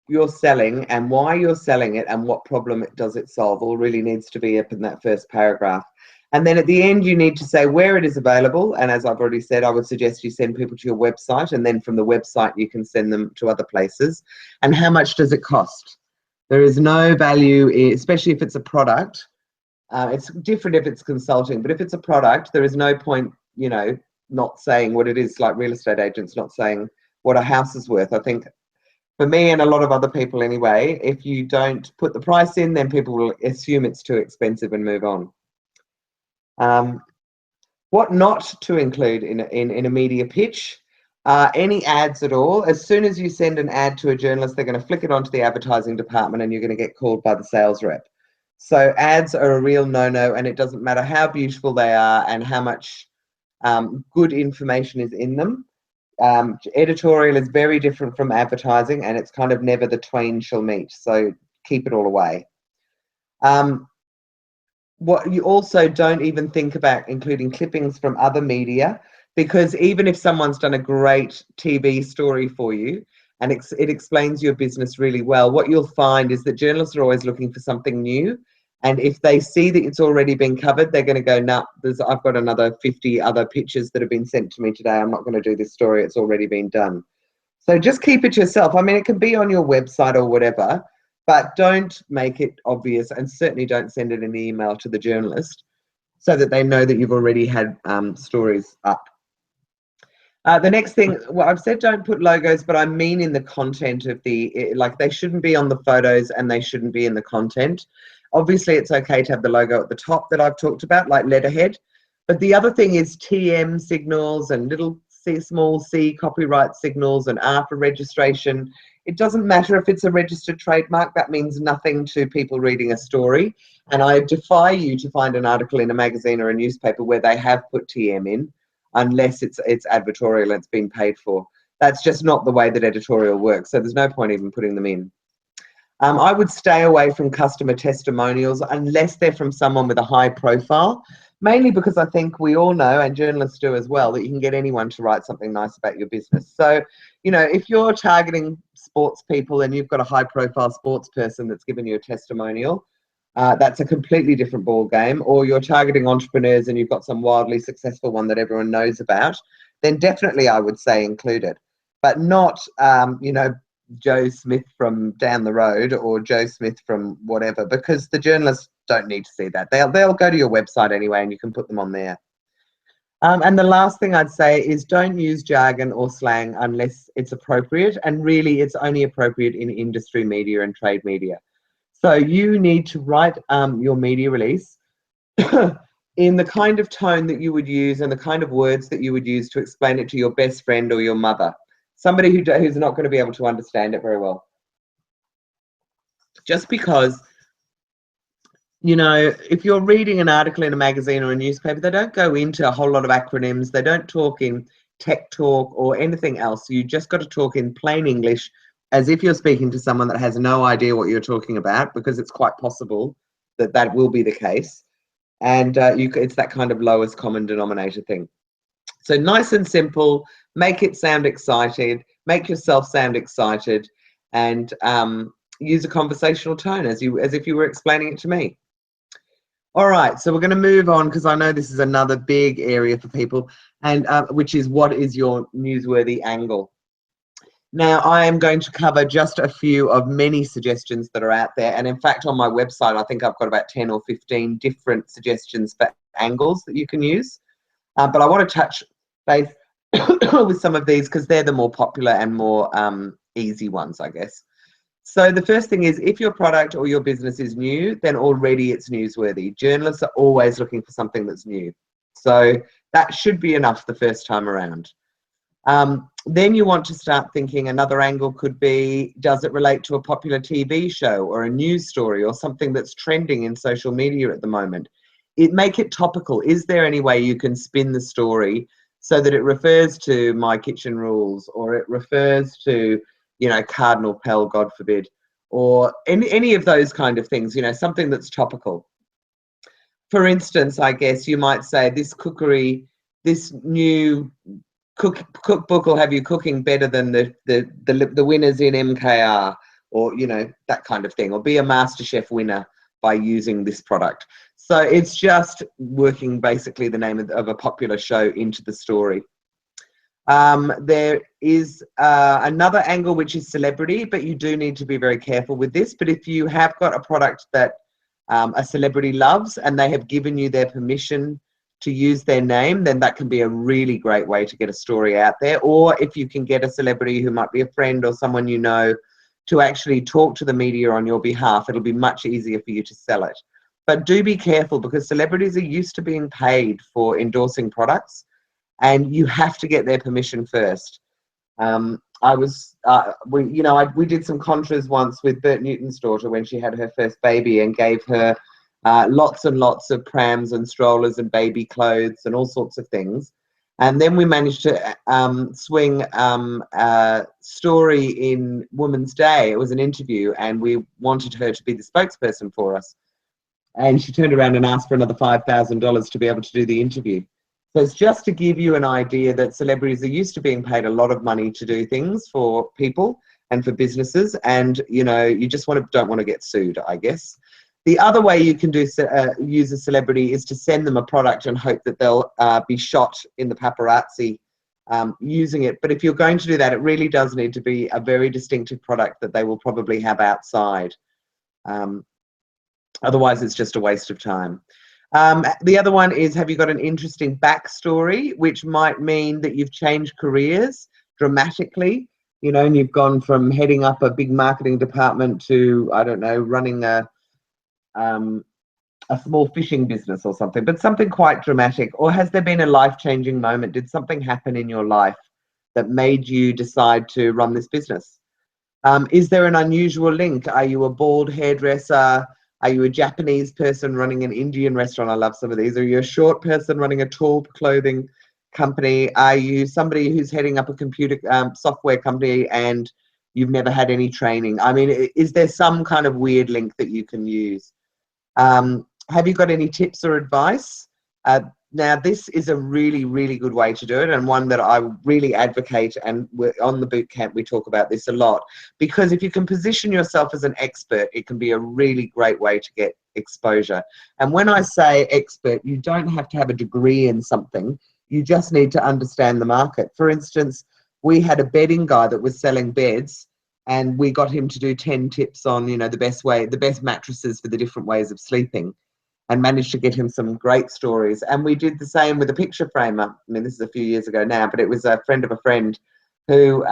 A: you're selling and why you're selling it and what problem does it solve all really needs to be up in that first paragraph. And then at the end, you need to say where it is available. And as I've already said, I would suggest you send people to your website, and then from the website, you can send them to other places. And how much does it cost? There is no value, especially if it's a product. It's different if it's consulting, but if it's a product, there is no point, not saying what it is, like real estate agents not saying what a house is worth. I think for me and a lot of other people anyway, if you don't put the price in, then people will assume it's too expensive and move on. What not to include in a media pitch? Any ads at all. As soon as you send an ad to a journalist, they're going to flick it onto the advertising department and you're going to get called by the sales rep. So ads are a real no-no, and it doesn't matter how beautiful they are and how much good information is in them. Editorial is very different from advertising, and it's kind of never the twain shall meet. So keep it all away. What you also don't even think about including clippings from other media, because even if someone's done a great TV story for you, and it explains your business really well. What you'll find is that journalists are always looking for something new. And if they see that it's already been covered, they're going to go, no, I've got another 50 other pictures that have been sent to me today. I'm not going to do this story. It's already been done. So just keep it yourself. I mean, it can be on your website or whatever, but don't make it obvious, and certainly don't send it in the email to the journalist so that they know that you've already had stories up. The next thing, well, I've said don't put logos, but I mean in the content of like they shouldn't be on the photos and they shouldn't be in the content. Obviously, it's okay to have the logo at the top that I've talked about, like letterhead. But the other thing is TM signals and little small c copyright signals and R for registration. It doesn't matter if it's a registered trademark. That means nothing to people reading a story. And I defy you to find an article in a magazine or a newspaper where they have put TM in, unless it's advertorial and it's been paid for. That's just not the way that editorial works. So there's no point even putting them in. I would stay away from customer testimonials unless they're from someone with a high profile, mainly because I think we all know, and journalists do as well, that you can get anyone to write something nice about your business. So, you know, if you're targeting sports people and you've got a high profile sports person that's given you a testimonial, that's a completely different ball game. Or you're targeting entrepreneurs and you've got some wildly successful one that everyone knows about, then definitely I would say include it, but not, you know, Joe Smith from down the road or Joe Smith from whatever, because the journalists don't need to see that. They'll go to your website anyway, and you can put them on there. And the last thing I'd say is don't use jargon or slang unless it's appropriate, and really it's only appropriate in industry media and trade media. So you need to write your media release in the kind of tone that you would use and the kind of words that you would use to explain it to your best friend or your mother. Somebody who's not going to be able to understand it very well. Just because, you know, if you're reading an article in a magazine or a newspaper, they don't go into a whole lot of acronyms. They don't talk in tech talk or anything else. You just got to talk in plain English as if you're speaking to someone that has no idea what you're talking about, because it's quite possible that that will be the case. And it's that kind of lowest common denominator thing. So nice and simple, make it sound excited, make yourself sound excited, and use a conversational tone as if you were explaining it to me. All right, so we're going to move on, because I know this is another big area for people, and which is, what is your newsworthy angle? Now, I am going to cover just a few of many suggestions that are out there. And in fact, on my website, I think I've got about 10 or 15 different suggestions for angles that you can use. But I want to touch base with some of these because they're the more popular and more easy ones, I guess. So the first thing is, if your product or your business is new, then already it's newsworthy. Journalists are always looking for something that's new. So that should be enough the first time around. Then you want to start thinking, another angle could be, does it relate to a popular TV show or a news story or something that's trending in social media at the moment? Make it topical. Is there any way you can spin the story so that it refers to My Kitchen Rules, or it refers to, you know, Cardinal Pell, God forbid, or any of those kind of things, you know, something that's topical. For instance, I guess you might say, this new cookbook will have you cooking better than the winners in MKR, or, you know, that kind of thing, or be a MasterChef winner by using this product. So it's just working basically the name of a popular show into the story. There is another angle, which is celebrity, but you do need to be very careful with this. But if you have got a product that a celebrity loves and they have given you their permission to use their name, then that can be a really great way to get a story out there. Or if you can get a celebrity who might be a friend or someone you know to actually talk to the media on your behalf, it'll be much easier for you to sell it. But do be careful, because celebrities are used to being paid for endorsing products, and you have to get their permission first. We did some contras once with Bert Newton's daughter when she had her first baby, and gave her lots and lots of prams and strollers and baby clothes and all sorts of things. And then we managed to swing a story in Women's Day. It was an interview, and we wanted her to be the spokesperson for us. And she turned around and asked for another $5,000 to be able to do the interview. So it's just to give you an idea that celebrities are used to being paid a lot of money to do things for people and for businesses, and you just don't want to get sued, I guess. The other way you can use a celebrity is to send them a product and hope that they'll be shot in the paparazzi using it. But if you're going to do that, it really does need to be a very distinctive product that they will probably have outside. Otherwise, it's just a waste of time. The other one is, have you got an interesting backstory, which might mean that you've changed careers dramatically, and you've gone from heading up a big marketing department to, I don't know, running a small fishing business or something, but something quite dramatic. Or has there been a life-changing moment? Did something happen in your life that made you decide to run this business? Is there an unusual link? Are you a bald hairdresser? Are you a Japanese person running an Indian restaurant? I love some of these. Are you a short person running a tall clothing company? Are you somebody who's heading up a computer software company and you've never had any training? I mean, is there some kind of weird link that you can use? Have you got any tips or advice? Now, this is a really, really good way to do it, and one that I really advocate, and on the bootcamp we talk about this a lot, because if you can position yourself as an expert, it can be a really great way to get exposure. And when I say expert, you don't have to have a degree in something, you just need to understand the market. For instance, we had a bedding guy that was selling beds, and we got him to do 10 tips on, the best mattresses for the different ways of sleeping, and managed to get him some great stories. And we did the same with a picture framer. I mean, this is a few years ago now, but it was a friend of a friend who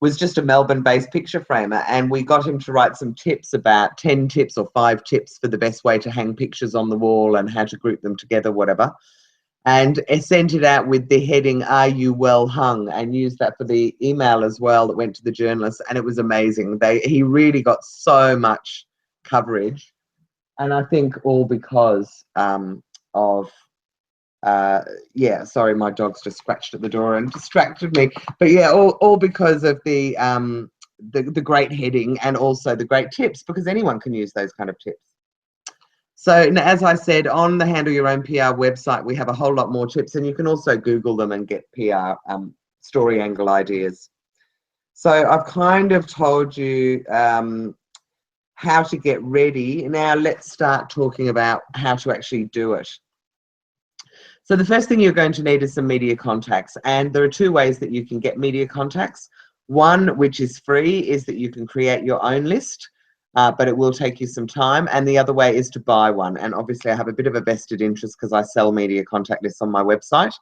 A: was just a Melbourne-based picture framer, and we got him to write some tips about 10 tips or 5 tips for the best way to hang pictures on the wall and how to group them together, whatever. And sent it out with the heading, "Are you well hung?" and used that for the email as well that went to the journalists, and it was amazing. He really got so much coverage. And I think all because of, sorry, my dog's just scratched at the door and distracted me. But yeah, all because of the great heading and also the great tips, because anyone can use those kind of tips. So as I said, on the Handle Your Own PR website, we have a whole lot more tips, and you can also Google them and get PR story angle ideas. So I've kind of told you how to get ready. Now let's start talking about how to actually do it. So the first thing you're going to need is some media contacts, and there are 2 ways that you can get media contacts. One, which is free, is that you can create your own list, but it will take you some time. And the other way is to buy one. And obviously I have a bit of a vested interest because I sell media contact lists on my website.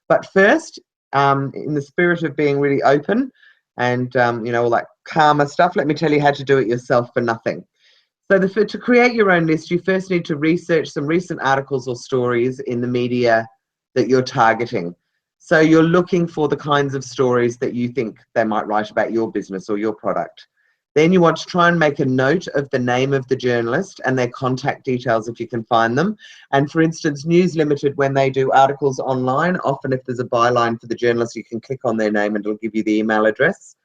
A: But first, in the spirit of being really open and all that karma stuff, let me tell you how to do it yourself for nothing. So to create your own list, you first need to research some recent articles or stories in the media that you're targeting. So you're looking for the kinds of stories that you think they might write about your business or your product. Then you want to try and make a note of the name of the journalist and their contact details if you can find them. And for instance, News Limited, when they do articles online, often if there's a byline for the journalist, you can click on their name and it'll give you the email address.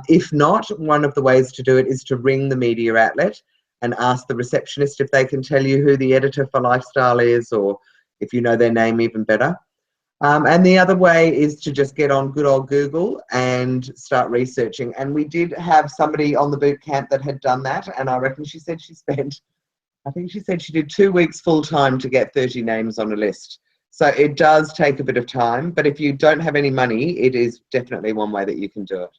A: If not, one of the ways to do it is to ring the media outlet and ask the receptionist if they can tell you who the editor for Lifestyle is, or if you know their name, even better. And the other way is to just get on good old Google and start researching. And we did have somebody on the boot camp that had done that, and I reckon she said she spent, I think she said she did 2 weeks full time to get 30 names on a list. So it does take a bit of time, but if you don't have any money, it is definitely one way that you can do it.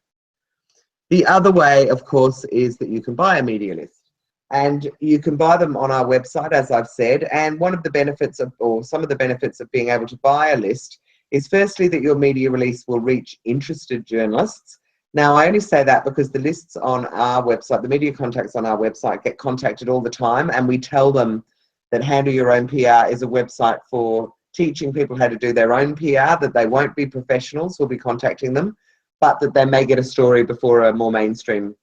A: The other way, of course, is that you can buy a media list. And you can buy them on our website, as I've said. And one of the benefits of, or some of the benefits of being able to buy a list is firstly that your media release will reach interested journalists. Now, I only say that because the lists on our website, the media contacts on our website get contacted all the time, and we tell them that Handle Your Own PR is a website for teaching people how to do their own PR, that they won't be professionals who'll be contacting them, but that they may get a story before a more mainstream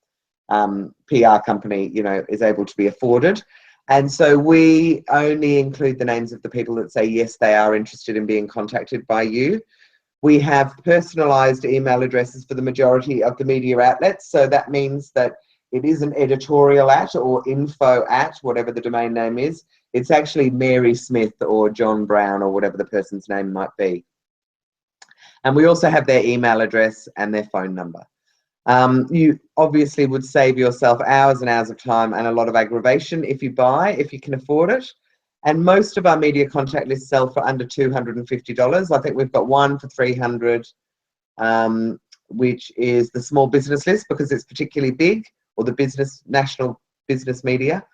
A: PR company, is able to be afforded. And so we only include the names of the people that say, yes, they are interested in being contacted by you. We have personalized email addresses for the majority of the media outlets. So that means that it isn't editorial at or info at, whatever the domain name is. It's actually Mary Smith or John Brown or whatever the person's name might be. And we also have their email address and their phone number. You obviously would save yourself hours and hours of time and a lot of aggravation if you can afford it. And most of our media contact lists sell for under $250. I think we've got one for $300, which is the small business list because it's particularly big, or the national business media.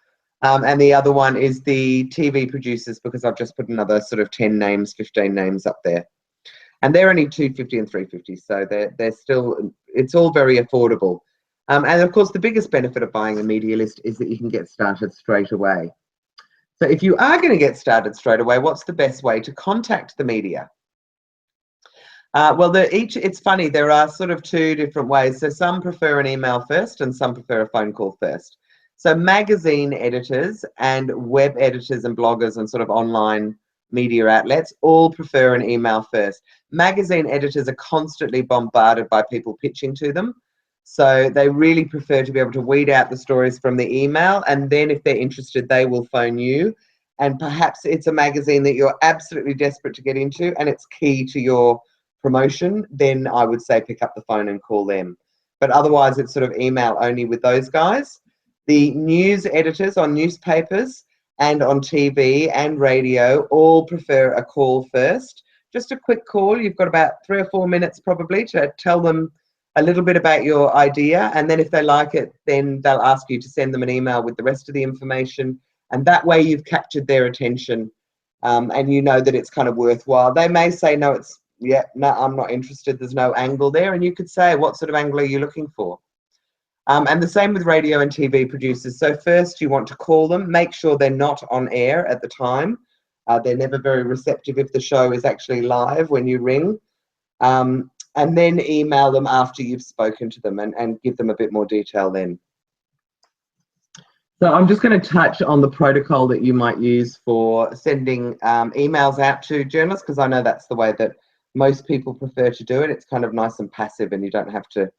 A: And the other one is the TV producers, because I've just put another sort of 10 names, 15 names up there. And they're only $250 and $350, so they're still, it's all very affordable. And of course, the biggest benefit of buying a media list is that you can get started straight away. So if you are going to get started straight away, what's the best way to contact the media? Well, it's funny, there are sort of two different ways. So some prefer an email first and some prefer a phone call first. So magazine editors and web editors and bloggers and sort of online media outlets all prefer an email first. Magazine editors are constantly bombarded by people pitching to them. So they really prefer to be able to weed out the stories from the email, and then if they're interested, they will phone you. And perhaps it's a magazine that you're absolutely desperate to get into and it's key to your promotion, then I would say pick up the phone and call them. But otherwise, it's sort of email only with those guys. The news editors on newspapers and on TV and radio all prefer a call first. Just a quick call. You've got about 3 or 4 minutes probably to tell them a little bit about your idea, and then if they like it, then they'll ask you to send them an email with the rest of the information, and that way you've captured their attention, and you know that it's kind of worthwhile. They may say, no, I'm not interested, there's no angle there, and you could say, what sort of angle are you looking for? And the same with radio and TV producers. So first you want to call them, make sure they're not on air at the time. They're never very receptive if the show is actually live when you ring. And then email them after you've spoken to them and give them a bit more detail then. So I'm just going to touch on the protocol that you might use for sending emails out to journalists, because I know that's the way that most people prefer to do it. It's kind of nice and passive and you don't have to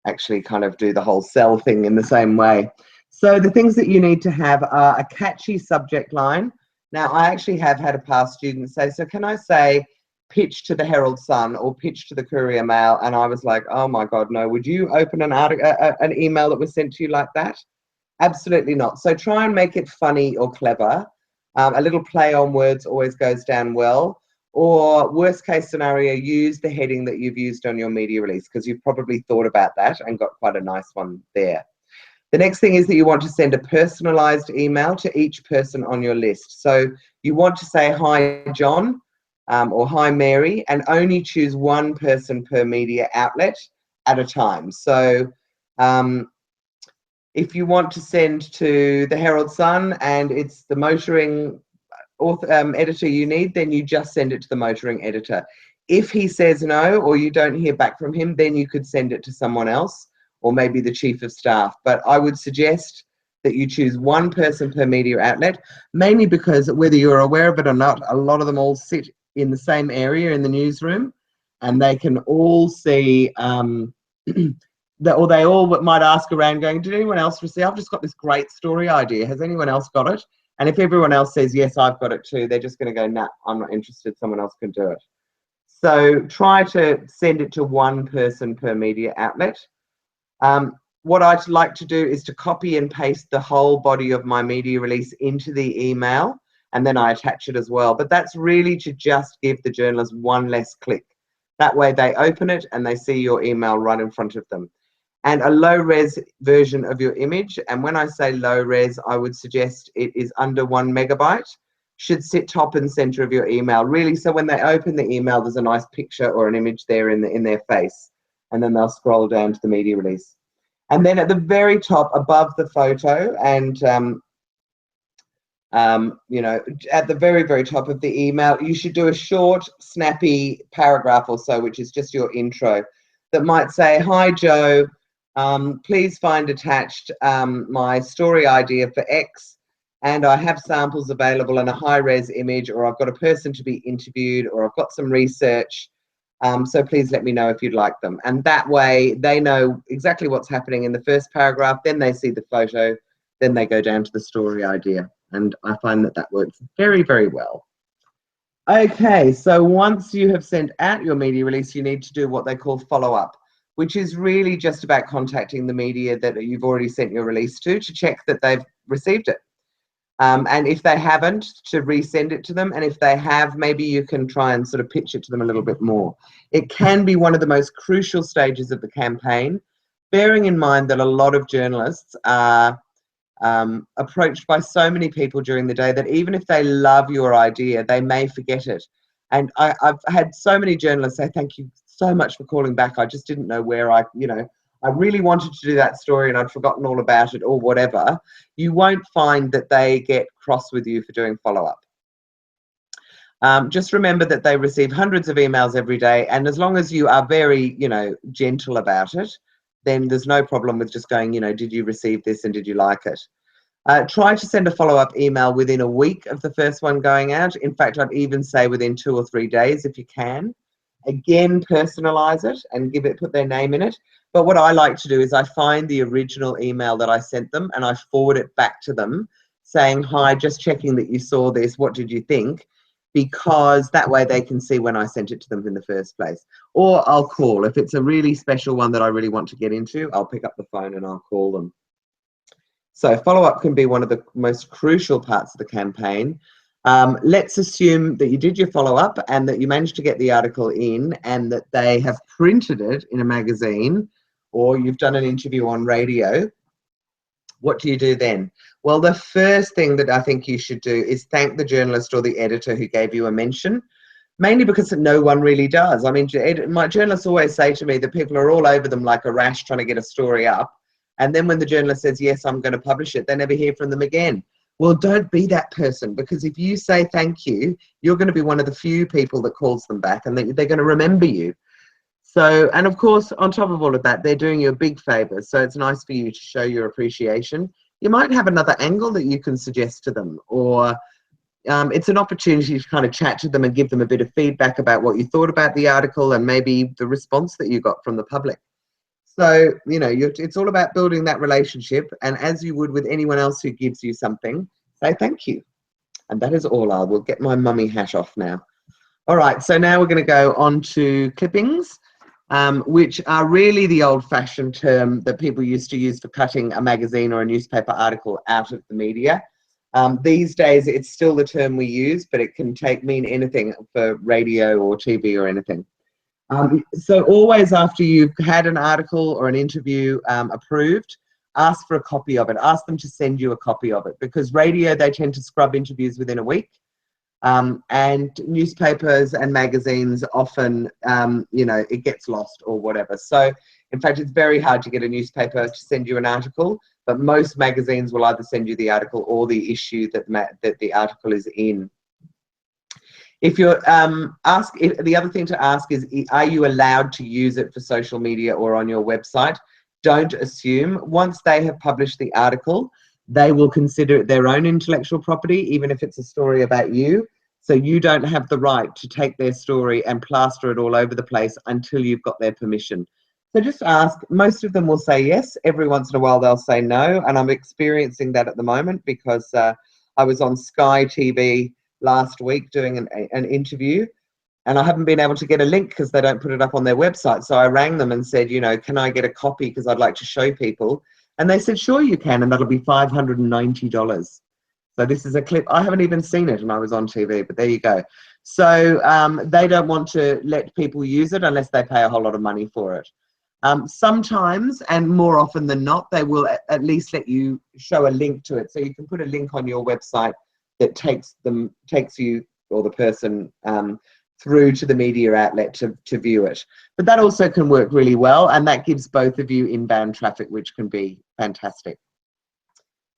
A: actually kind of do the whole sell thing in the same way. So the things that you need to have are a catchy subject line. Now, I actually have had a past student say, so can I say pitch to the Herald Sun or pitch to the Courier Mail? And I was like, oh my God, no. Would you open an email that was sent to you like that? Absolutely not. So try and make it funny or clever. A little play on words always goes down well. Or worst case scenario, use the heading that you've used on your media release, because you've probably thought about that and got quite a nice one there. The next thing is that you want to send a personalized email to each person on your list. So you want to say, hi, John, or hi, Mary, and only choose one person per media outlet at a time. So if you want to send to the Herald Sun and it's the motoring editor you need, then you just send it to the motoring editor. If he says no, or you don't hear back from him, then you could send it to someone else, or maybe the chief of staff. But I would suggest that you choose one person per media outlet, mainly because whether you're aware of it or not, a lot of them all sit in the same area in the newsroom, and they can all see, or they all might ask around going, did anyone else receive? I've just got this great story idea. Has anyone else got it? And if everyone else says, yes, I've got it too, they're just going to go, nah, I'm not interested. Someone else can do it. So try to send it to one person per media outlet. What I'd like to do is to copy and paste the whole body of my media release into the email, and then I attach it as well. But that's really to just give the journalist one less click. That way they open it and they see your email right in front of them. And a low-res version of your image, and when I say low-res, I would suggest it is under 1 megabyte, should sit top and center of your email, really, so when they open the email, there's a nice picture or an image there in their face, and then they'll scroll down to the media release. And then at the very top, above the photo, and you know, at the very, very top of the email, you should do a short, snappy paragraph or so, which is just your intro, that might say, hi, Joe. Please find attached my story idea for X, and I have samples available in a high-res image, or I've got a person to be interviewed, or I've got some research So please let me know if you'd like them. And that way they know exactly what's happening in the first paragraph, then they see the photo, then they go down to the story idea. And I find that that works very, very well. Okay, so once you have sent out your media release, you need to do what they call follow-up, which is really just about contacting the media that you've already sent your release to check that they've received it. And if they haven't, to resend it to them. And if they have, maybe you can try and sort of pitch it to them a little bit more. It can be one of the most crucial stages of the campaign, bearing in mind that a lot of journalists are approached by so many people during the day that even if they love your idea, they may forget it. And I've had so many journalists say, thank you so much for calling back. I just didn't know where I really wanted to do that story and I'd forgotten all about it or whatever. You won't find that they get cross with you for doing follow-up. Just remember that they receive hundreds of emails every day, and as long as you are very, gentle about it, then there's no problem with just going, did you receive this and did you like it? Try to send a follow-up email within a week of the first one going out. In fact, I'd even say within 2 or 3 days if you can. Again, personalize it and put their name in it. But what I like to do is I find the original email that I sent them and I forward it back to them saying, hi, just checking that you saw this. What did you think? Because that way they can see when I sent it to them in the first place. Or I'll call. If it's a really special one that I really want to get into, I'll pick up the phone and I'll call them. So follow-up can be one of the most crucial parts of the campaign. Let's assume that you did your follow-up and that you managed to get the article in and that they have printed it in a magazine or you've done an interview on radio. What do you do then? Well, the first thing that I think you should do is thank the journalist or the editor who gave you a mention, mainly because no one really does. I mean, my journalists always say to me that people are all over them like a rash trying to get a story up. And then when the journalist says, yes, I'm going to publish it, they never hear from them again. Well, don't be that person, because if you say thank you, you're going to be one of the few people that calls them back and they're going to remember you. So, and of course, on top of all of that, they're doing you a big favor. So it's nice for you to show your appreciation. You might have another angle that you can suggest to them, or it's an opportunity to kind of chat to them and give them a bit of feedback about what you thought about the article and maybe the response that you got from the public. So, it's all about building that relationship. And as you would with anyone else who gives you something, say thank you. And that is all. I will get my mummy hat off now. All right, so now we're going to go on to clippings, which are really the old-fashioned term that people used to use for cutting a magazine or a newspaper article out of the media. These days, it's still the term we use, but it can mean anything for radio or TV or anything. So always after you've had an article or an interview approved, ask for a copy of it. Ask them to send you a copy of it, because radio, they tend to scrub interviews within a week. And newspapers and magazines often, it gets lost or whatever. So, in fact, it's very hard to get a newspaper to send you an article, but most magazines will either send you the article or the issue that the article is in. If you're the other thing to ask is, are you allowed to use it for social media or on your website? Don't assume. Once they have published the article, they will consider it their own intellectual property, even if it's a story about you. So you don't have the right to take their story and plaster it all over the place until you've got their permission. So just ask. Most of them will say yes. Every once in a while they'll say no. And I'm experiencing that at the moment because I was on Sky TV last week doing an interview, and I haven't been able to get a link because they don't put it up on their website. So I rang them and said, can I get a copy because I'd like to show people? And they said, sure you can, and that'll be $590. So this is a clip. I haven't even seen it, and I was on TV, but there you go. So they don't want to let people use it unless they pay a whole lot of money for it. Sometimes, and more often than not, they will at least let you show a link to it. So you can put a link on your website that takes you or the person through to the media outlet to view it. But that also can work really well, and that gives both of you inbound traffic, which can be fantastic.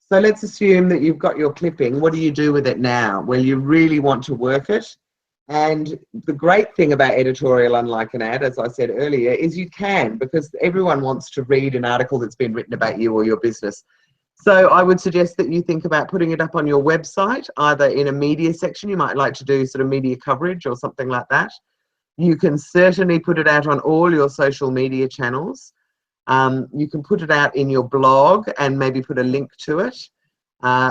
A: So let's assume that you've got your clipping. What do you do with it now? Well, you really want to work it. And the great thing about editorial, unlike an ad, as I said earlier, is you can, because everyone wants to read an article that's been written about you or your business. So I would suggest that you think about putting it up on your website, either in a media section. You might like to do sort of media coverage or something like that. You can certainly put it out on all your social media channels. You can put it out in your blog and maybe put a link to it.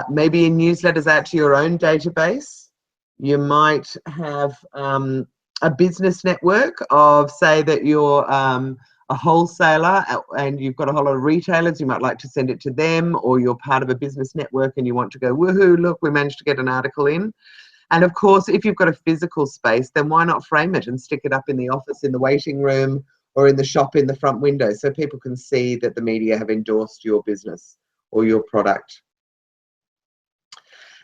A: Maybe in newsletters out to your own database. You might have a business network of, say that you're a wholesaler and you've got a whole lot of retailers. You might like to send it to them, or you're part of a business network and you want to go, woohoo, look, we managed to get an article in. And of course, if you've got a physical space, then why not frame it and stick it up in the office, in the waiting room, or in the shop in the front window, so people can see that the media have endorsed your business or your product.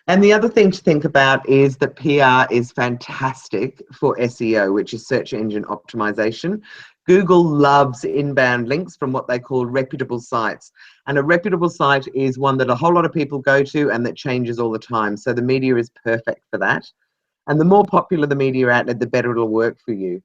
A: And the other thing to think about is that PR is fantastic for SEO, which is search engine optimization. Google loves inbound links from what they call reputable sites. And a reputable site is one that a whole lot of people go to and that changes all the time. So the media is perfect for that. And the more popular the media outlet, the better it'll work for you.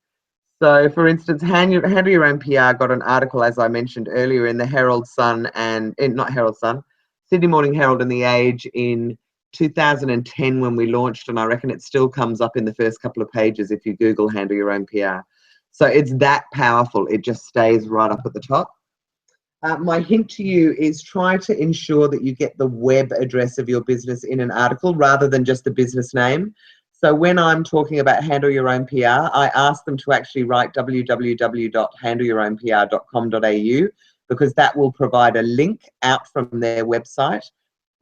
A: So, for instance, Handle Your Own PR got an article, as I mentioned earlier, in the Herald Sun and not Herald Sun, Sydney Morning Herald and The Age in 2010 when we launched, and I reckon it still comes up in the first couple of pages if you Google Handle Your Own PR. So it's that powerful. It just stays right up at the top. My hint to you is try to ensure that you get the web address of your business in an article rather than just the business name. So when I'm talking about Handle Your Own PR, I ask them to actually write www.handleyourownpr.com.au, because that will provide a link out from their website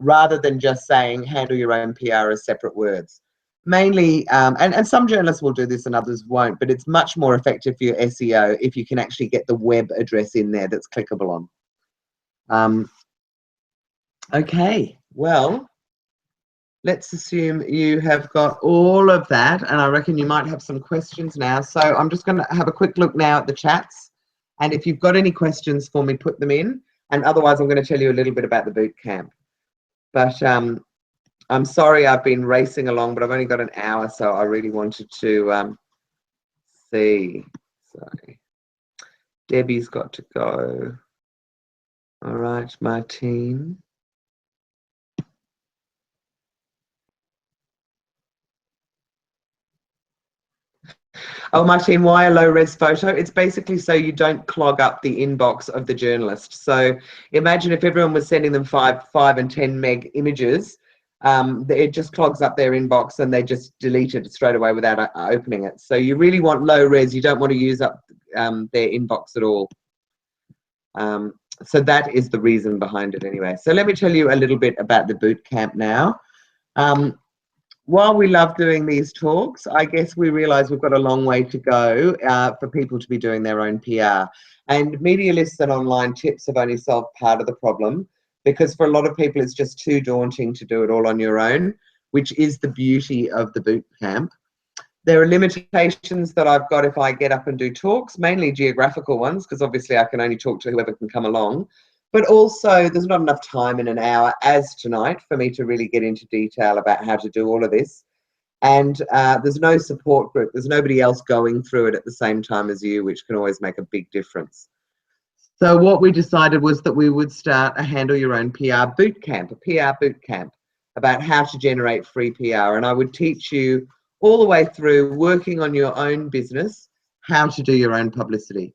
A: rather than just saying Handle Your Own PR as separate words. Mainly, and some journalists will do this and others won't, but it's much more effective for your SEO if you can actually get the web address in there that's clickable on. Okay, well, let's assume you have got all of that, and I reckon you might have some questions now. So I'm just going to have a quick look now at the chats, and if you've got any questions for me, put them in, and otherwise I'm going to tell you a little bit about the boot camp. But I'm sorry I've been racing along, but I've only got an hour, so I really wanted to see. Sorry. Debbie's got to go. All right, Martine. Oh, Martine, why a low-res photo? It's basically so you don't clog up the inbox of the journalist. So imagine if everyone was sending them 5 and 10 meg images, it just clogs up their inbox and they just delete it straight away without opening it. So you really want low-res. You don't want to use up their inbox at all. So that is the reason behind it anyway. So let me tell you a little bit about the boot camp now. While we love doing these talks, I guess we realise we've got a long way to go for people to be doing their own PR. And media lists and online tips have only solved part of the problem, because for a lot of people it's just too daunting to do it all on your own, which is the beauty of the boot camp. There are limitations that I've got if I get up and do talks, mainly geographical ones, because obviously I can only talk to whoever can come along. But also, there's not enough time in an hour, as tonight, for me to really get into detail about how to do all of this. And there's no support group. There's nobody else going through it at the same time as you, which can always make a big difference. So what we decided was that we would start a Handle Your Own PR boot camp, a PR boot camp, about how to generate free PR. And I would teach you all the way through working on your own business, how to do your own publicity.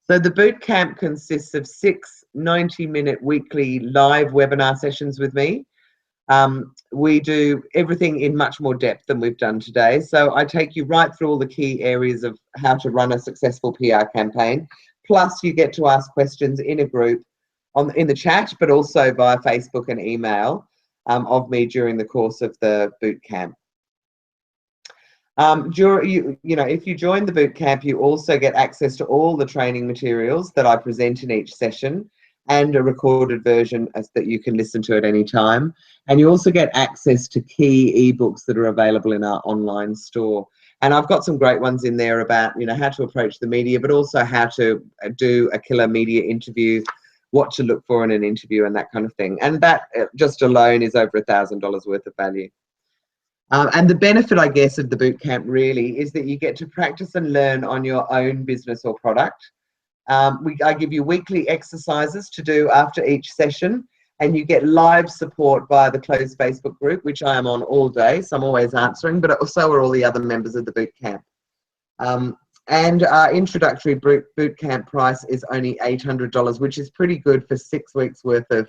A: So the boot camp consists of 6 90-minute weekly live webinar sessions with me. We do everything in much more depth than we've done today. So I take you right through all the key areas of how to run a successful PR campaign. Plus you get to ask questions in a group in the chat, but also via Facebook and email of me during the course of the boot camp. If you join the boot camp, you also get access to all the training materials that I present in each session, and a recorded version that you can listen to at any time. And you also get access to key ebooks that are available in our online store. And I've got some great ones in there about, how to approach the media, but also how to do a killer media interview, what to look for in an interview, and that kind of thing. And that just alone is over $1,000 worth of value. And the benefit, I guess, of the bootcamp really is that you get to practice and learn on your own business or product. I give you weekly exercises to do after each session, and you get live support via the closed Facebook group, which I am on all day, so I'm always answering, but so are all the other members of the bootcamp. And our introductory bootcamp price is only $800, which is pretty good for 6 weeks worth of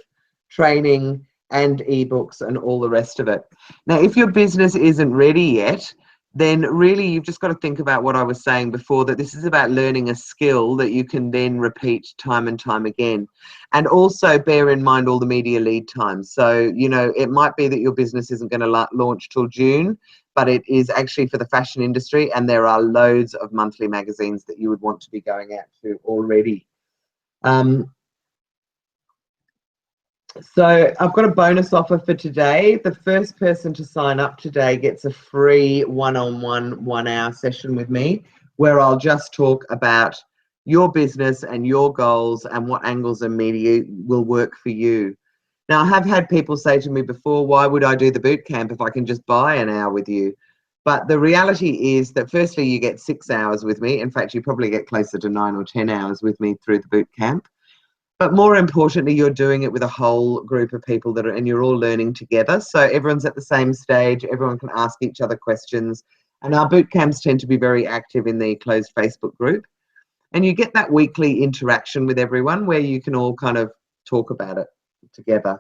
A: training and ebooks and all the rest of it. Now, if your business isn't ready yet, then really you've just got to think about what I was saying before, that this is about learning a skill that you can then repeat time and time again. And also bear in mind all the media lead times. So, you know, it might be that your business isn't going to launch till June, but it is actually for the fashion industry, and there are loads of monthly magazines that you would want to be going out to already. So I've got a bonus offer for today. The first person to sign up today gets a free one-on-one 1-hour session with me, where I'll just talk about your business and your goals and what angles of media will work for you. Now, I have had people say to me before, why would I do the boot camp if I can just buy an hour with you? But the reality is that firstly, you get 6 hours with me. In fact, you probably get closer to 9 or 10 hours with me through the boot camp. But more importantly, you're doing it with a whole group of people that are, and you're all learning together. So everyone's at the same stage. Everyone can ask each other questions. And our boot camps tend to be very active in the closed Facebook group. And you get that weekly interaction with everyone where you can all kind of talk about it together.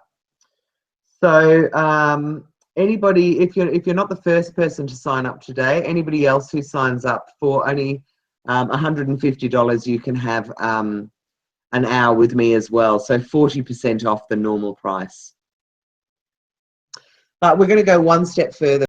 A: So anybody, if you're not the first person to sign up today, anybody else who signs up for only $150, you can have an hour with me as well, so 40% off the normal price. But we're going to go one step further.